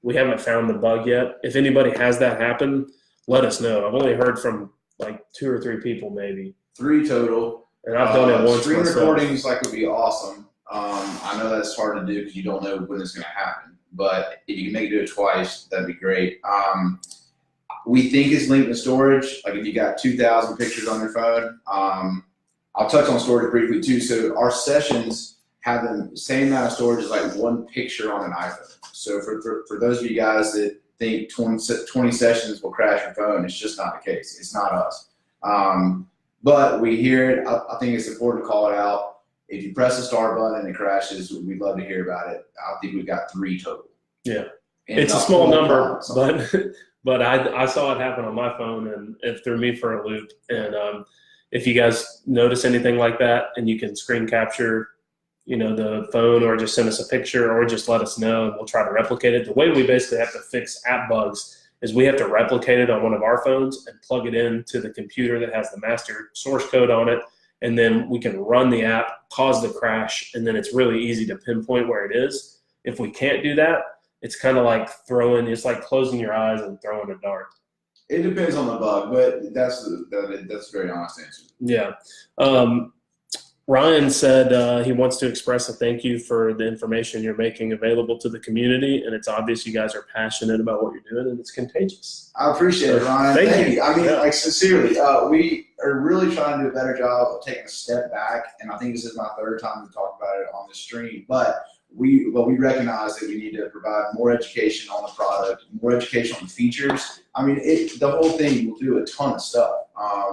We haven't found the bug yet. If anybody has that happen, let us know. I've only heard from like 2 or 3 people, maybe 3 total. And I've done it once Screen myself. recordings would be awesome. I know that's hard to do because you don't know when it's going to happen. But if you can make it do it twice, that'd be great. We think it's linked to storage. Like if you got 2,000 pictures on your phone, I'll touch on storage briefly too. So our sessions have the same amount of storage as like 1 picture on an iPhone. So for those of you guys that think 20 sessions will crash your phone, it's just not the case. It's not us. But we hear it. I think it's important to call it out. If you press the start button and it crashes, we'd love to hear about it. I think we've got 3 total. Yeah. It's a small number, but But I saw it happen on my phone, and it threw me for a loop. And if you guys notice anything like that, and you can screen capture, the phone, or just send us a picture, or just let us know, and we'll try to replicate it. The way we basically have to fix app bugs is we have to replicate it on one of our phones and plug it into the computer that has the master source code on it, and then we can run the app, cause the crash, and then it's really easy to pinpoint where it is. If we can't do that, it's kind of like it's like closing your eyes and throwing a dart. It depends on the bug, but that's a very honest answer. Yeah. Ryan said he wants to express a thank you for the information you're making available to the community, and it's obvious you guys are passionate about what you're doing, and it's contagious. I appreciate it, Ryan. Thank you. I mean, sincerely, we are really trying to do a better job of taking a step back, and I think this is my third time to talk about it on this stream, but we recognize that we need to provide more education on the product, more education on the features. I mean, the whole thing will do a ton of stuff.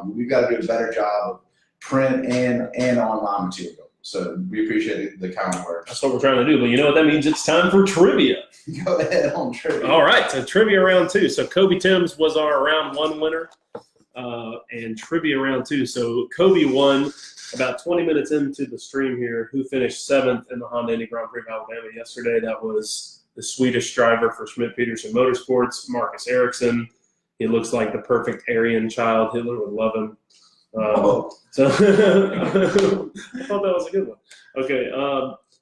We've got to do a better job of print and online material. So we appreciate the kind words. That's what we're trying to do. But you know what that means? It's time for trivia. Go ahead on trivia. All right, so trivia round 2. So Kobe Timms was our round 1 winner, and trivia round 2. So Kobe won about 20 minutes into the stream here. Who finished 7th in the Honda Indy Grand Prix of Alabama yesterday? That was the Swedish driver for Schmidt-Peterson Motorsports, Marcus Ericsson. He looks like the perfect Aryan child. Hitler would love him. So I thought that was a good one. Okay,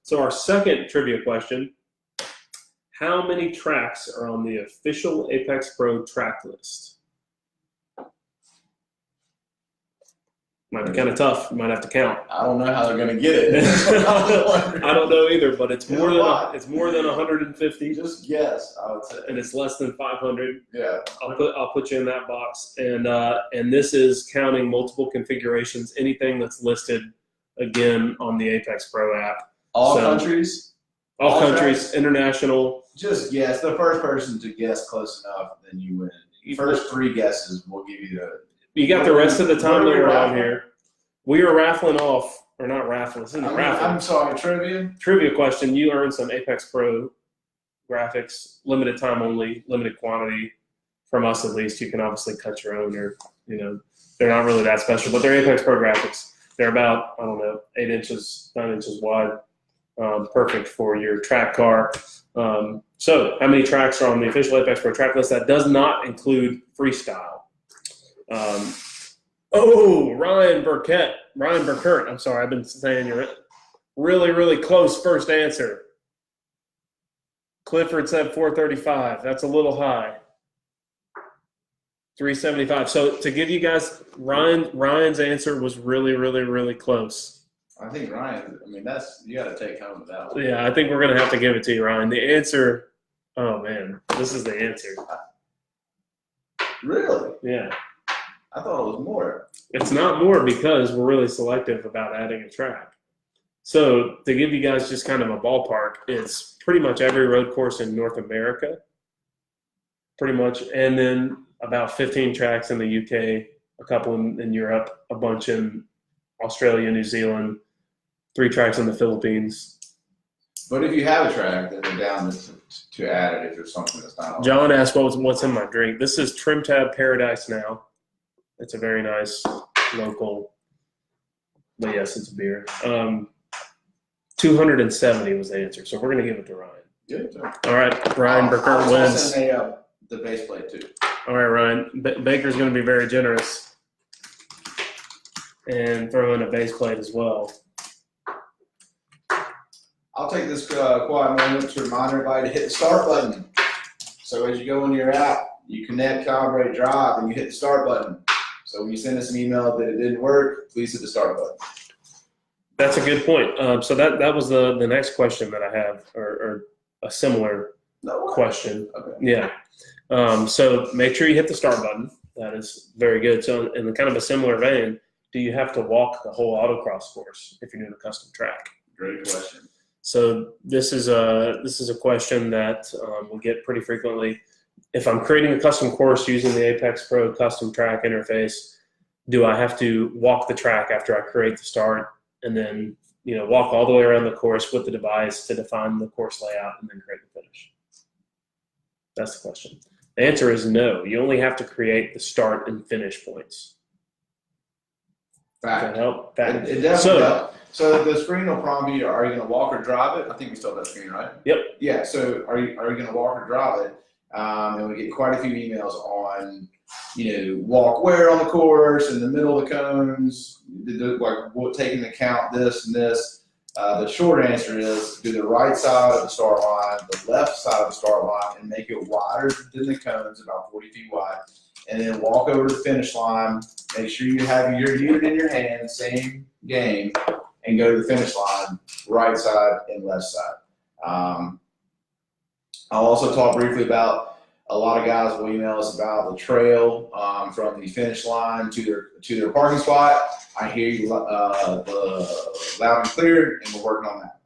so our second trivia question: how many tracks are on the official Apex Pro track list? Might be kind of tough. You might have to count. I don't know how they're going to get it. I don't know either, but it's more than 150. Just guess, I would say. And it's less than 500. Yeah. I'll put you in that box. And this is counting multiple configurations, anything that's listed again on the Apex Pro app. All countries? All countries, tracks? International. Just guess. The first person to guess close enough, then you win. First 3 guesses will give you the. You got the rest of the time that we're on here. We are raffling off, or not raffling. This isn't a raffle. I'm sorry, trivia? Trivia question. You earned some Apex Pro graphics, limited time only, limited quantity from us at least. You can obviously cut your own, or, they're not really that special, but they're Apex Pro graphics. They're about, 8 inches, 9 inches wide. Perfect for your track car. So how many tracks are on the official Apex Pro track list? That does not include freestyle. Ryan Burkert. I'm sorry, I've been saying you're really, really close first answer. Clifford said 435. That's a little high. 375. So to give you guys, Ryan's answer was really, really, really close. I think Ryan, you got to take home with that one. Yeah, I think we're going to have to give it to you, Ryan. The answer, oh man, this is the answer. Really? Yeah. I thought it was more. It's not more because we're really selective about adding a track. So to give you guys just kind of a ballpark, it's pretty much every road course in North America, pretty much, and then about 15 tracks in the UK, a couple in Europe, a bunch in Australia, New Zealand, 3 tracks in the Philippines. But if you have a track, then they're down to add it if there's something that's not. John asked what's in my drink. This is Trim Tab Paradise Now. It's a very nice local, but yes, it's a beer. 270 was the answer, so we're going to give it to Ryan. Good. All right, Ryan Burkert wins. The base plate too. All right, Ryan. Baker's going to be very generous and throw in a base plate as well. I'll take this quiet moment to remind everybody to hit the start button. So as you go into your app, you connect, calibrate, drive, and you hit the start button. So when you send us an email that it didn't work, please hit the start button. That's a good point. So that was the next question that I have, or a similar question. Okay. Yeah. So make sure you hit the start button. That is very good. So in kind of a similar vein, do you have to walk the whole autocross course if you're doing a custom track? Great question. So this is a question that we get pretty frequently. If I'm creating a custom course using the Apex Pro custom track interface, do I have to walk the track after I create the start and then walk all the way around the course with the device to define the course layout and then create the finish? That's the question. The answer is no. You only have to create the start and finish points. Does that Fact. help? It definitely does. So the screen will prompt you, are you going to walk or drive it? I think we still have that screen, right? Yep. Yeah, so are you going to walk or drive it? And we get quite a few emails on, walk where on the course, in the middle of the cones, like taking into account this and this. The short answer is do the right side of the start line, the left side of the start line, and make it wider than the cones, about 40 feet wide. And then walk over to the finish line. Make sure you have your unit in your hand, same game, and go to the finish line, right side and left side. I'll also talk briefly about a lot of guys will email us about the trail from the finish line to their parking spot. I hear you loud and clear, and we're working on that.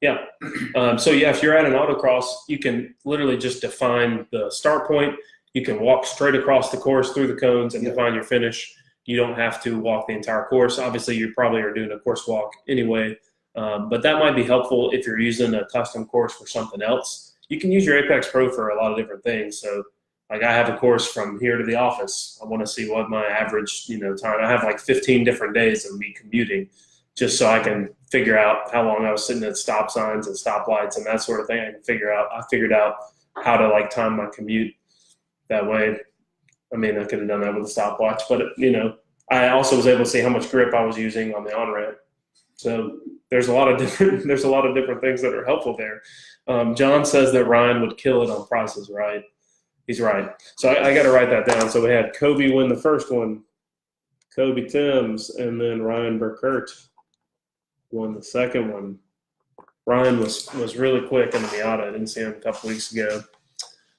Yeah. So if you're at an autocross, you can literally just define the start point. You can walk straight across the course through the cones and define your finish. You don't have to walk the entire course. Obviously, you probably are doing a course walk anyway, but that might be helpful if you're using a custom course for something else. You can use your Apex Pro for a lot of different things. So, like I have a course from here to the office. I want to see what my average, time. I have like 15 different days of me commuting, just so I can figure out how long I was sitting at stop signs and stoplights and that sort of thing. I figured out how to time my commute that way. I mean, I could have done that with a stopwatch, but I also was able to see how much grip I was using on the on-ramp. So there's a lot of different things that are helpful there. John says that Ryan would kill it on Prices Right. He's right. So I got to write that down. So we had Kobe win the first one, Kobe Timms, and then Ryan Burkert won the second one. Ryan was really quick in the Miata. I didn't see him a couple weeks ago.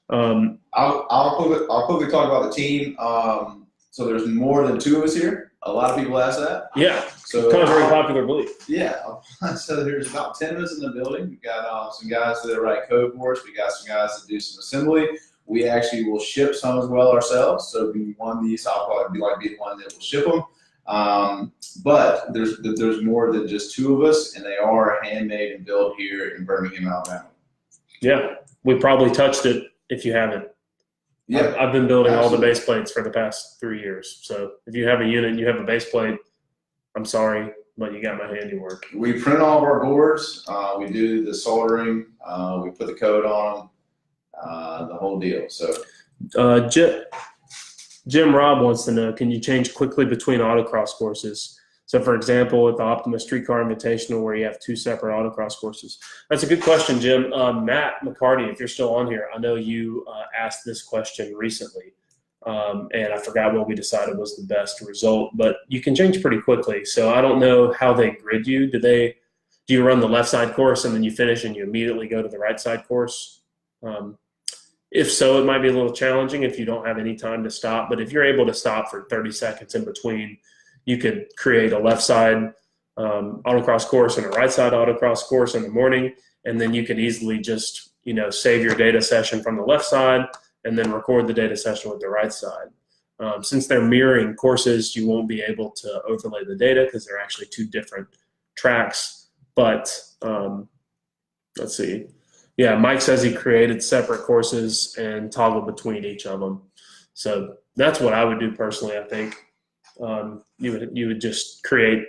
I'll quickly talk about the team. So there's more than two of us here. A lot of people ask that. Yeah. So Contrary to popular belief. Yeah. So there's about 10 of us in the building. We've got some guys that write code for us. We got some guys that do some assembly. We actually will ship some as well ourselves. So if you want these, I'll probably be the one that will ship them. But there's more than just two of us, and they are handmade and built here in Birmingham, Alabama. Yeah. We probably touched it if you haven't. Yeah. I've been building Absolutely. all the base plates for the past 3 years. So if you have a unit and you have a base plate, I'm sorry, but you got my handiwork. We print all of our boards. We do the soldering. We put the code on them, the whole deal. So Jim Robb wants to know, can you change quickly between autocross courses? So, for example, with the Optimus Streetcar Invitational where you have two separate autocross courses. That's a good question, Jim. Matt McCarty, if you're still on here, I know you asked this question recently, and I forgot what we decided was the best result, but you can change pretty quickly. So I don't know how they grid you. Do you run the left side course and then you finish and you immediately go to the right side course? If so, it might be a little challenging if you don't have any time to stop, but if you're able to stop for 30 seconds in between, you could create a left side autocross course and a right side autocross course in the morning, and then you could easily just save your data session from the left side and then record the data session with the right side. Since they're mirroring courses, you won't be able to overlay the data because they're actually two different tracks. But let's see. Yeah, Mike says he created separate courses and toggled between each of them. So that's what I would do personally, I think. You would just create,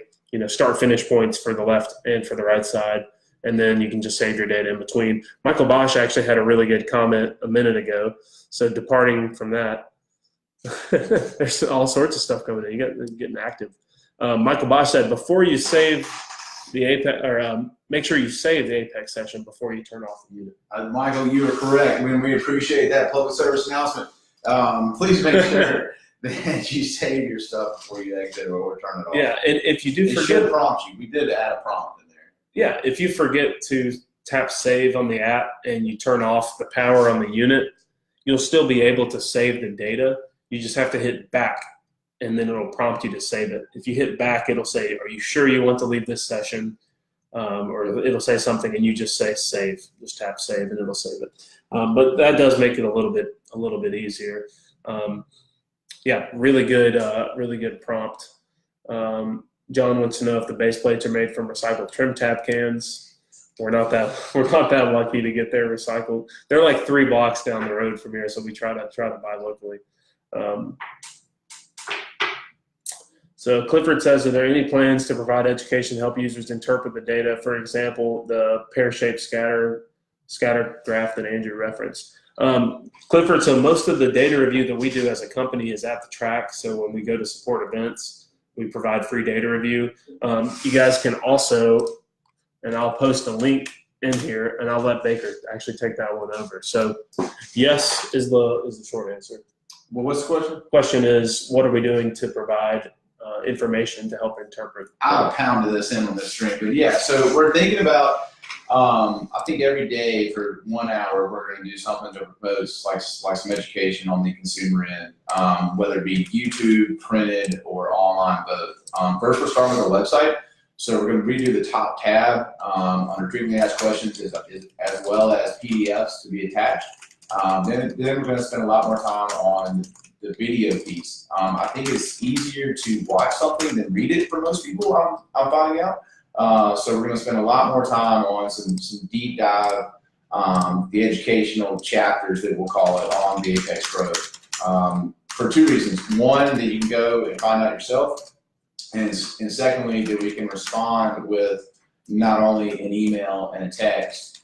start finish points for the left and for the right side, and then you can just save your data in between. Michael Bosch actually had a really good comment a minute ago. So departing from that, there's all sorts of stuff coming in. You're getting active. Michael Bosch said, before you save the Apex, or make sure you save the Apex session before you turn off the unit. Michael, you are correct. We appreciate that public service announcement. Please make sure that you save your stuff before you exit or turn it off. Yeah, and if you do it forget, should prompt you. We did add a prompt in there. Yeah, if you forget to tap save on the app and you turn off the power on the unit, you'll still be able to save the data. You just have to hit back, and then it'll prompt you to save it. If you hit back, it'll say, are you sure you want to leave this session? Or it'll say something, and you just say save. Just tap save, and it'll save it. But that does make it a little bit easier. Yeah, really good prompt. John wants to know if the base plates are made from recycled trim tab cans. we're not that lucky to get their recycled. They're like 3 blocks down the road from here, so we try to buy locally. So Clifford says, are there any plans to provide education to help users interpret the data? For example, the pear-shaped scatter graph that Andrew referenced. Clifford, so most of the data review that we do as a company is at the track. So when we go to support events, we provide free data review. You guys can also, and I'll post a link in here, and I'll let Baker actually take that one over. So yes is the short answer. Well, what's the question? Question is, what are we doing to provide information to help interpret? I'll pound this in on this string, but yeah, so we're thinking about, I think every day for 1 hour, we're going to do something to propose like some education on the consumer end, whether it be YouTube, printed, or online, both. First, we're starting with our website. So we're going to redo the top tab under frequently asked questions as well as PDFs to be attached. Then we're going to spend a lot more time on the video piece. I think it's easier to watch something than read it for most people, I'm finding out. So we're going to spend a lot more time on some deep dive, the educational chapters that we'll call it on the Apex Pro, for 2 reasons. One, that you can go and find out yourself, and secondly, that we can respond with not only an email and a text,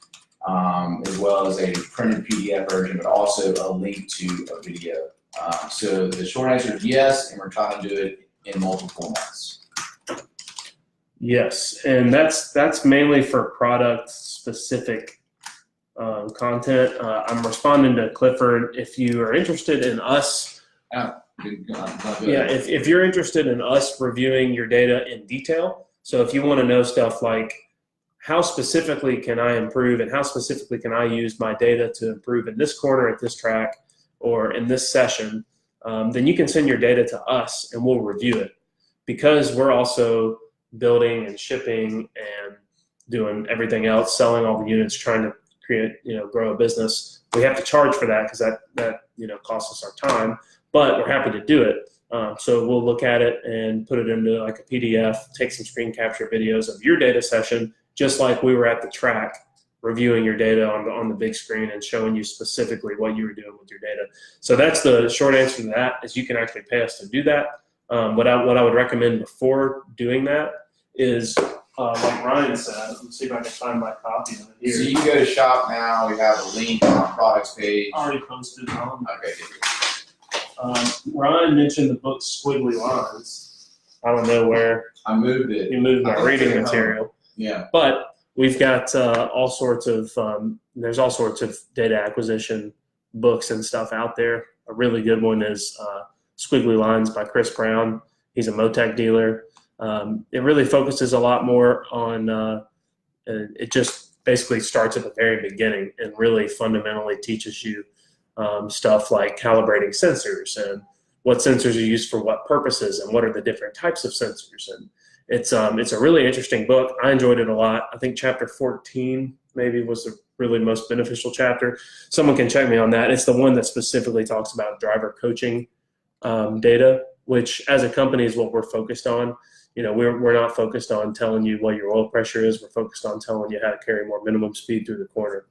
as well as a printed PDF version, but also a link to a video. So the short answer is yes, and we're trying to do it in multiple formats. Yes, and that's mainly for product specific content. I'm responding to Clifford. If you are interested in us, if you're interested in us reviewing your data in detail, so if you want to know stuff like how specifically can I improve and how specifically can I use my data to improve in this corner at this track or in this session, then you can send your data to us and we'll review it. Because we're also building and shipping and doing everything else, selling all the units, trying to create, grow a business, we have to charge for that because that costs us our time, but we're happy to do it. So we'll look at it and put it into like a PDF, take some screen capture videos of your data session, just like we were at the track reviewing your data on the big screen and showing you specifically what you were doing with your data. So that's the short answer to that, is you can actually pay us to do that. What I would recommend before doing that is, like Ryan said, let me see if I can find my copy of it here. So you can go to shop now. We have a link on our products page. Already posted it on. Okay. Ryan mentioned the book Squiggly Lines. I don't know where. I moved it. You moved my reading material. Yeah. But we've got all sorts of, there's all sorts of data acquisition books and stuff out there. A really good one is Squiggly Lines by Chris Brown. He's a Motec dealer. It really focuses a lot more on, it just basically starts at the very beginning and really fundamentally teaches you stuff like calibrating sensors and what sensors are used for what purposes and what are the different types of sensors. And it's a really interesting book. I enjoyed it a lot. I think chapter 14 maybe was the really most beneficial chapter. Someone can check me on that. It's the one that specifically talks about driver coaching data, which as a company is what we're focused on. We're not focused on telling you what your oil pressure is. We're focused on telling you how to carry more minimum speed through the corner.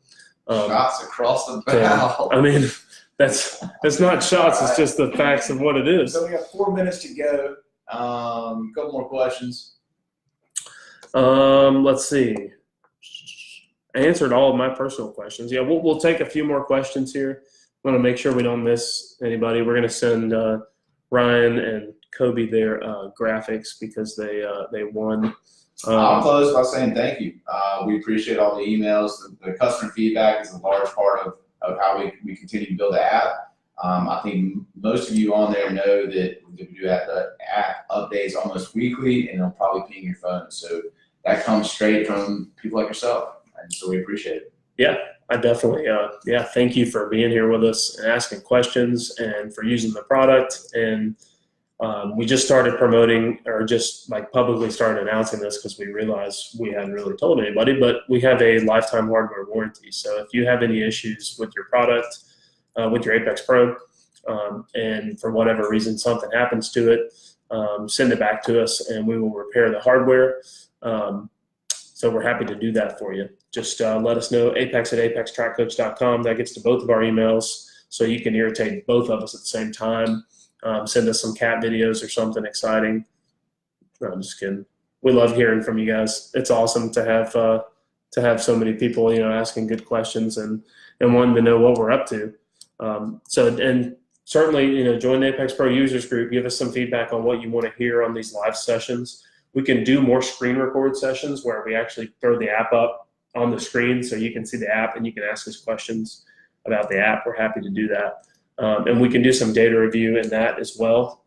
Shots across the bow. I mean, that's not shots. It's just the facts of what it is. So we got 4 minutes to go. A couple more questions. Let's see. I answered all of my personal questions. Yeah, we'll take a few more questions here. I want to make sure we don't miss anybody. We're going to send Ryan and Kobe their graphics because they won. I'll close by saying thank you. We appreciate all the emails. The customer feedback is a large part of how we continue to build the app. I think most of you on there know that we do the app updates almost weekly, and it'll probably ping your phone. So that comes straight from people like yourself, and so we appreciate it. Yeah, I definitely, thank you for being here with us and asking questions and for using the product. And we just started promoting, or just like publicly started announcing this because we realized we hadn't really told anybody, but we have a lifetime hardware warranty. So if you have any issues with your product, with your Apex Pro, and for whatever reason something happens to it, send it back to us and we will repair the hardware. So we're happy to do that for you. Just let us know, apex@apextrackcoach.com. That gets to both of our emails, so you can irritate both of us at the same time. Send us some cat videos or something exciting. No, I'm just kidding. We love hearing from you guys. It's awesome to have so many people, asking good questions and wanting to know what we're up to. And certainly, join the Apex Pro users group. Give us some feedback on what you want to hear on these live sessions. We can do more screen record sessions where we actually throw the app up on the screen so you can see the app and you can ask us questions about the app. We're happy to do that. And we can do some data review in that as well.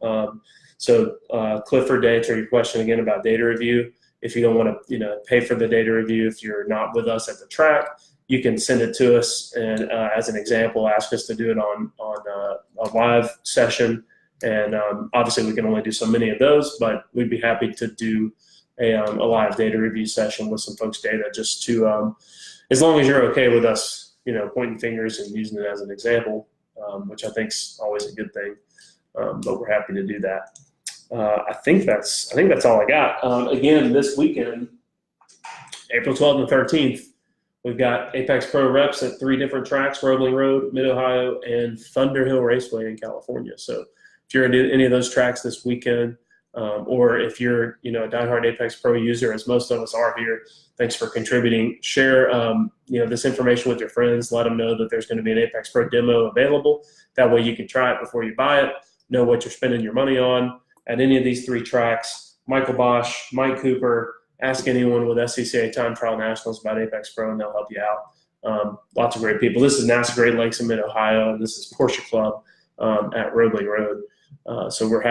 Clifford, to answer your question again about data review, if you don't want to pay for the data review, if you're not with us at the track, you can send it to us and as an example, ask us to do it on a live session. And obviously we can only do so many of those, but we'd be happy to do a live data review session with some folks' data, just to, as long as you're okay with us, pointing fingers and using it as an example, which I think's always a good thing. But we're happy to do that. I think that's all I got. Again, this weekend, April 12th and 13th, we've got Apex Pro reps at 3 different tracks: Roebling Road, Mid-Ohio, and Thunder Hill Raceway in California. So if you're going to do any of those tracks this weekend, or if you're a diehard Apex Pro user, as most of us are here, thanks for contributing. Share this information with your friends. Let them know that there's going to be an Apex Pro demo available. That way you can try it before you buy it, know what you're spending your money on at any of these 3 tracks. Michael Bosch, Mike Cooper, ask anyone with SCCA Time Trial Nationals about Apex Pro and they'll help you out. Lots of great people. This is NASA Great Lakes in Mid-Ohio, and this is Porsche Club at Roebling Road. So we're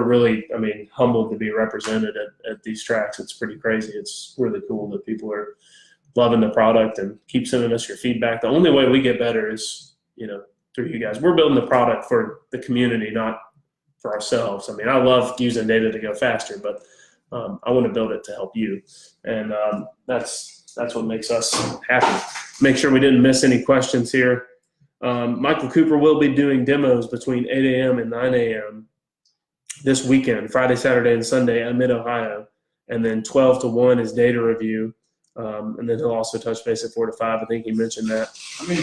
really, humbled to be represented at these tracks. It's pretty crazy. It's really cool that people are loving the product and keep sending us your feedback. The only way we get better is, through you guys. We're building the product for the community, not for ourselves. I love using data to go faster, but I want to build it to help you. And that's what makes us happy. Make sure we didn't miss any questions here. Michael Cooper will be doing demos between 8 a.m. and 9 a.m. this weekend, Friday, Saturday, and Sunday at Mid-Ohio. And then 12 to 1 is data review. And then he'll also touch base at 4 to 5. I think he mentioned that.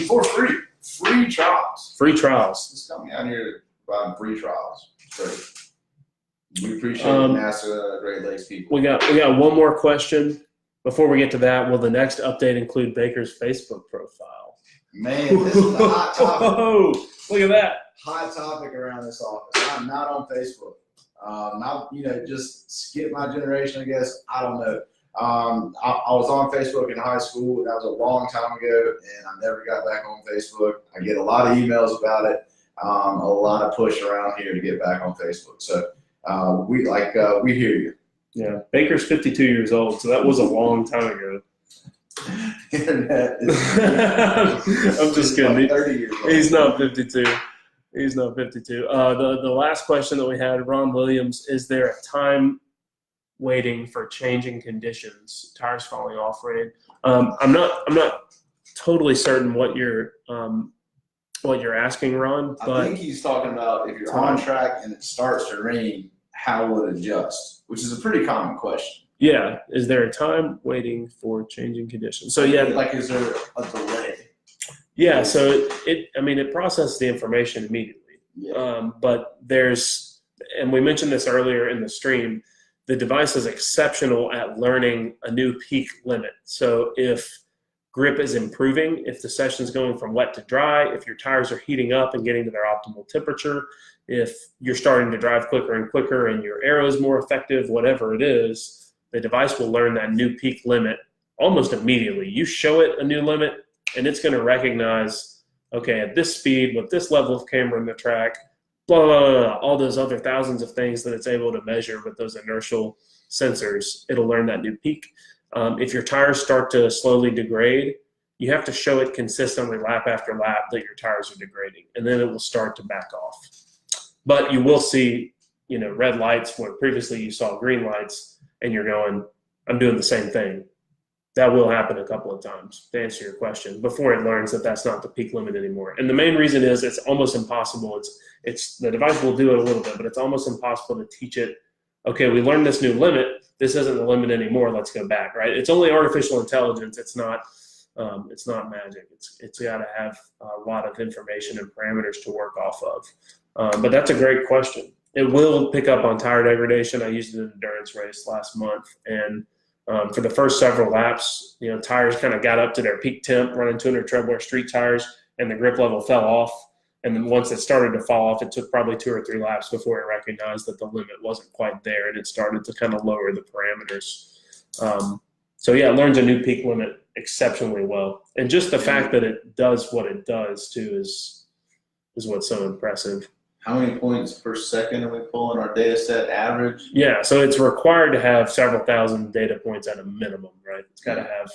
For free. Free trials. Free trials. Just come out here providing free trials. Great. We appreciate NASA Great Lakes people. We got one more question. Before we get to that, will the next update include Baker's Facebook profile? Man, this is a hot topic. Oh, look at that. Hot topic around this office. I'm not on Facebook. Just skip my generation, I guess. I don't know. I was on Facebook in high school. That was a long time ago, and I never got back on Facebook. I get a lot of emails about it. A lot of push around here to get back on Facebook. So we hear you. Yeah, Baker's 52 years old, so that was a long time ago. Internet I'm just kidding. 30 years old. He's not 52. He's not 52. The last question that we had, Ron Williams, is there a time waiting for changing conditions, tires falling off rain? I'm not totally certain what you're asking, Ron. But I think he's talking about if you're on track and it starts to rain, how would it adjust? Which is a pretty common question. Yeah, is there a time waiting for changing conditions? So yeah, is there a delay? Yeah, so it processes the information immediately. Yeah. But and we mentioned this earlier in the stream, the device is exceptional at learning a new peak limit. So if grip is improving, if the session's going from wet to dry, if your tires are heating up and getting to their optimal temperature, if you're starting to drive quicker and quicker and your aero is more effective, whatever it is, the device will learn that new peak limit almost immediately. You show it a new limit, and it's going to recognize, okay, at this speed, with this level of camera in the track, blah, blah, blah, blah, all those other thousands of things that it's able to measure with those inertial sensors, it'll learn that new peak. If your tires start to slowly degrade, you have to show it consistently lap after lap that your tires are degrading, and then it will start to back off. But you will see, red lights where previously you saw green lights, and you're going, I'm doing the same thing. That will happen a couple of times, to answer your question, before it learns that that's not the peak limit anymore. And the main reason is it's almost impossible. The device will do it a little bit, but it's almost impossible to teach it okay, we learned this new limit. This isn't the limit anymore. Let's go back, right? It's only artificial intelligence. It's not magic. It's got to have a lot of information and parameters to work off of. But that's a great question. It will pick up on tire degradation. I used it in an endurance race last month, and for the first several laps, tires kind of got up to their peak temp, running 200 tread wear street tires, and the grip level fell off. And then once it started to fall off, it took probably 2 or 3 laps before it recognized that the limit wasn't quite there, and it started to kind of lower the parameters. So yeah, it learns a new peak limit exceptionally well. And just the fact that it does what it does too is what's so impressive. How many points per second are we pulling our data set average? Yeah, so it's required to have several thousand data points at a minimum, right? It's got to have,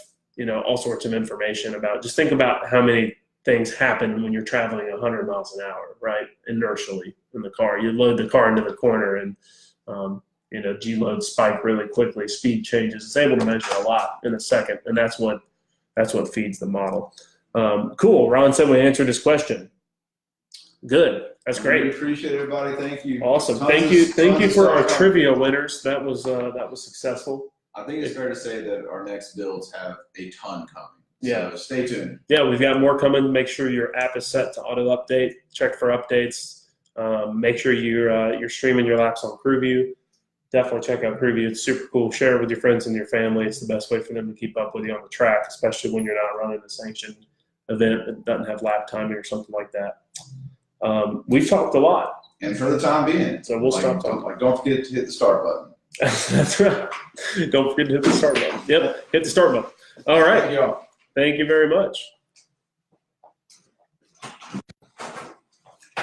all sorts of information about, just think about how many things happen when you're traveling 100 miles an hour, right? Inertially in the car. You load the car into the corner and, G-loads spike really quickly, speed changes. It's able to measure a lot in a second, and that's what feeds the model. Cool. Ron said we answered his question. Good. That's great. We appreciate everybody. Thank you. Awesome. Thank you for our trivia winners. That was successful. I think it's fair to say that our next builds have a ton coming. Yeah. So stay tuned. Yeah, we've got more coming. Make sure your app is set to auto update. Check for updates. Make sure you're streaming your laps on CrewView. Definitely check out CrewView. It's super cool. Share it with your friends and your family. It's the best way for them to keep up with you on the track, especially when you're not running a sanctioned event that doesn't have lap timing or something like that. We've talked a lot. And for the time being. So we'll stop talking. Don't forget to hit the start button. That's right. Don't forget to hit the start button. Yep, hit the start button. All right. Thank you all. Thank you very much.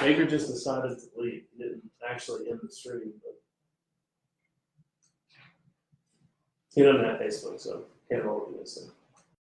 Baker just decided to leave. He didn't actually end the stream, but he doesn't have Facebook, so can't hold this thing.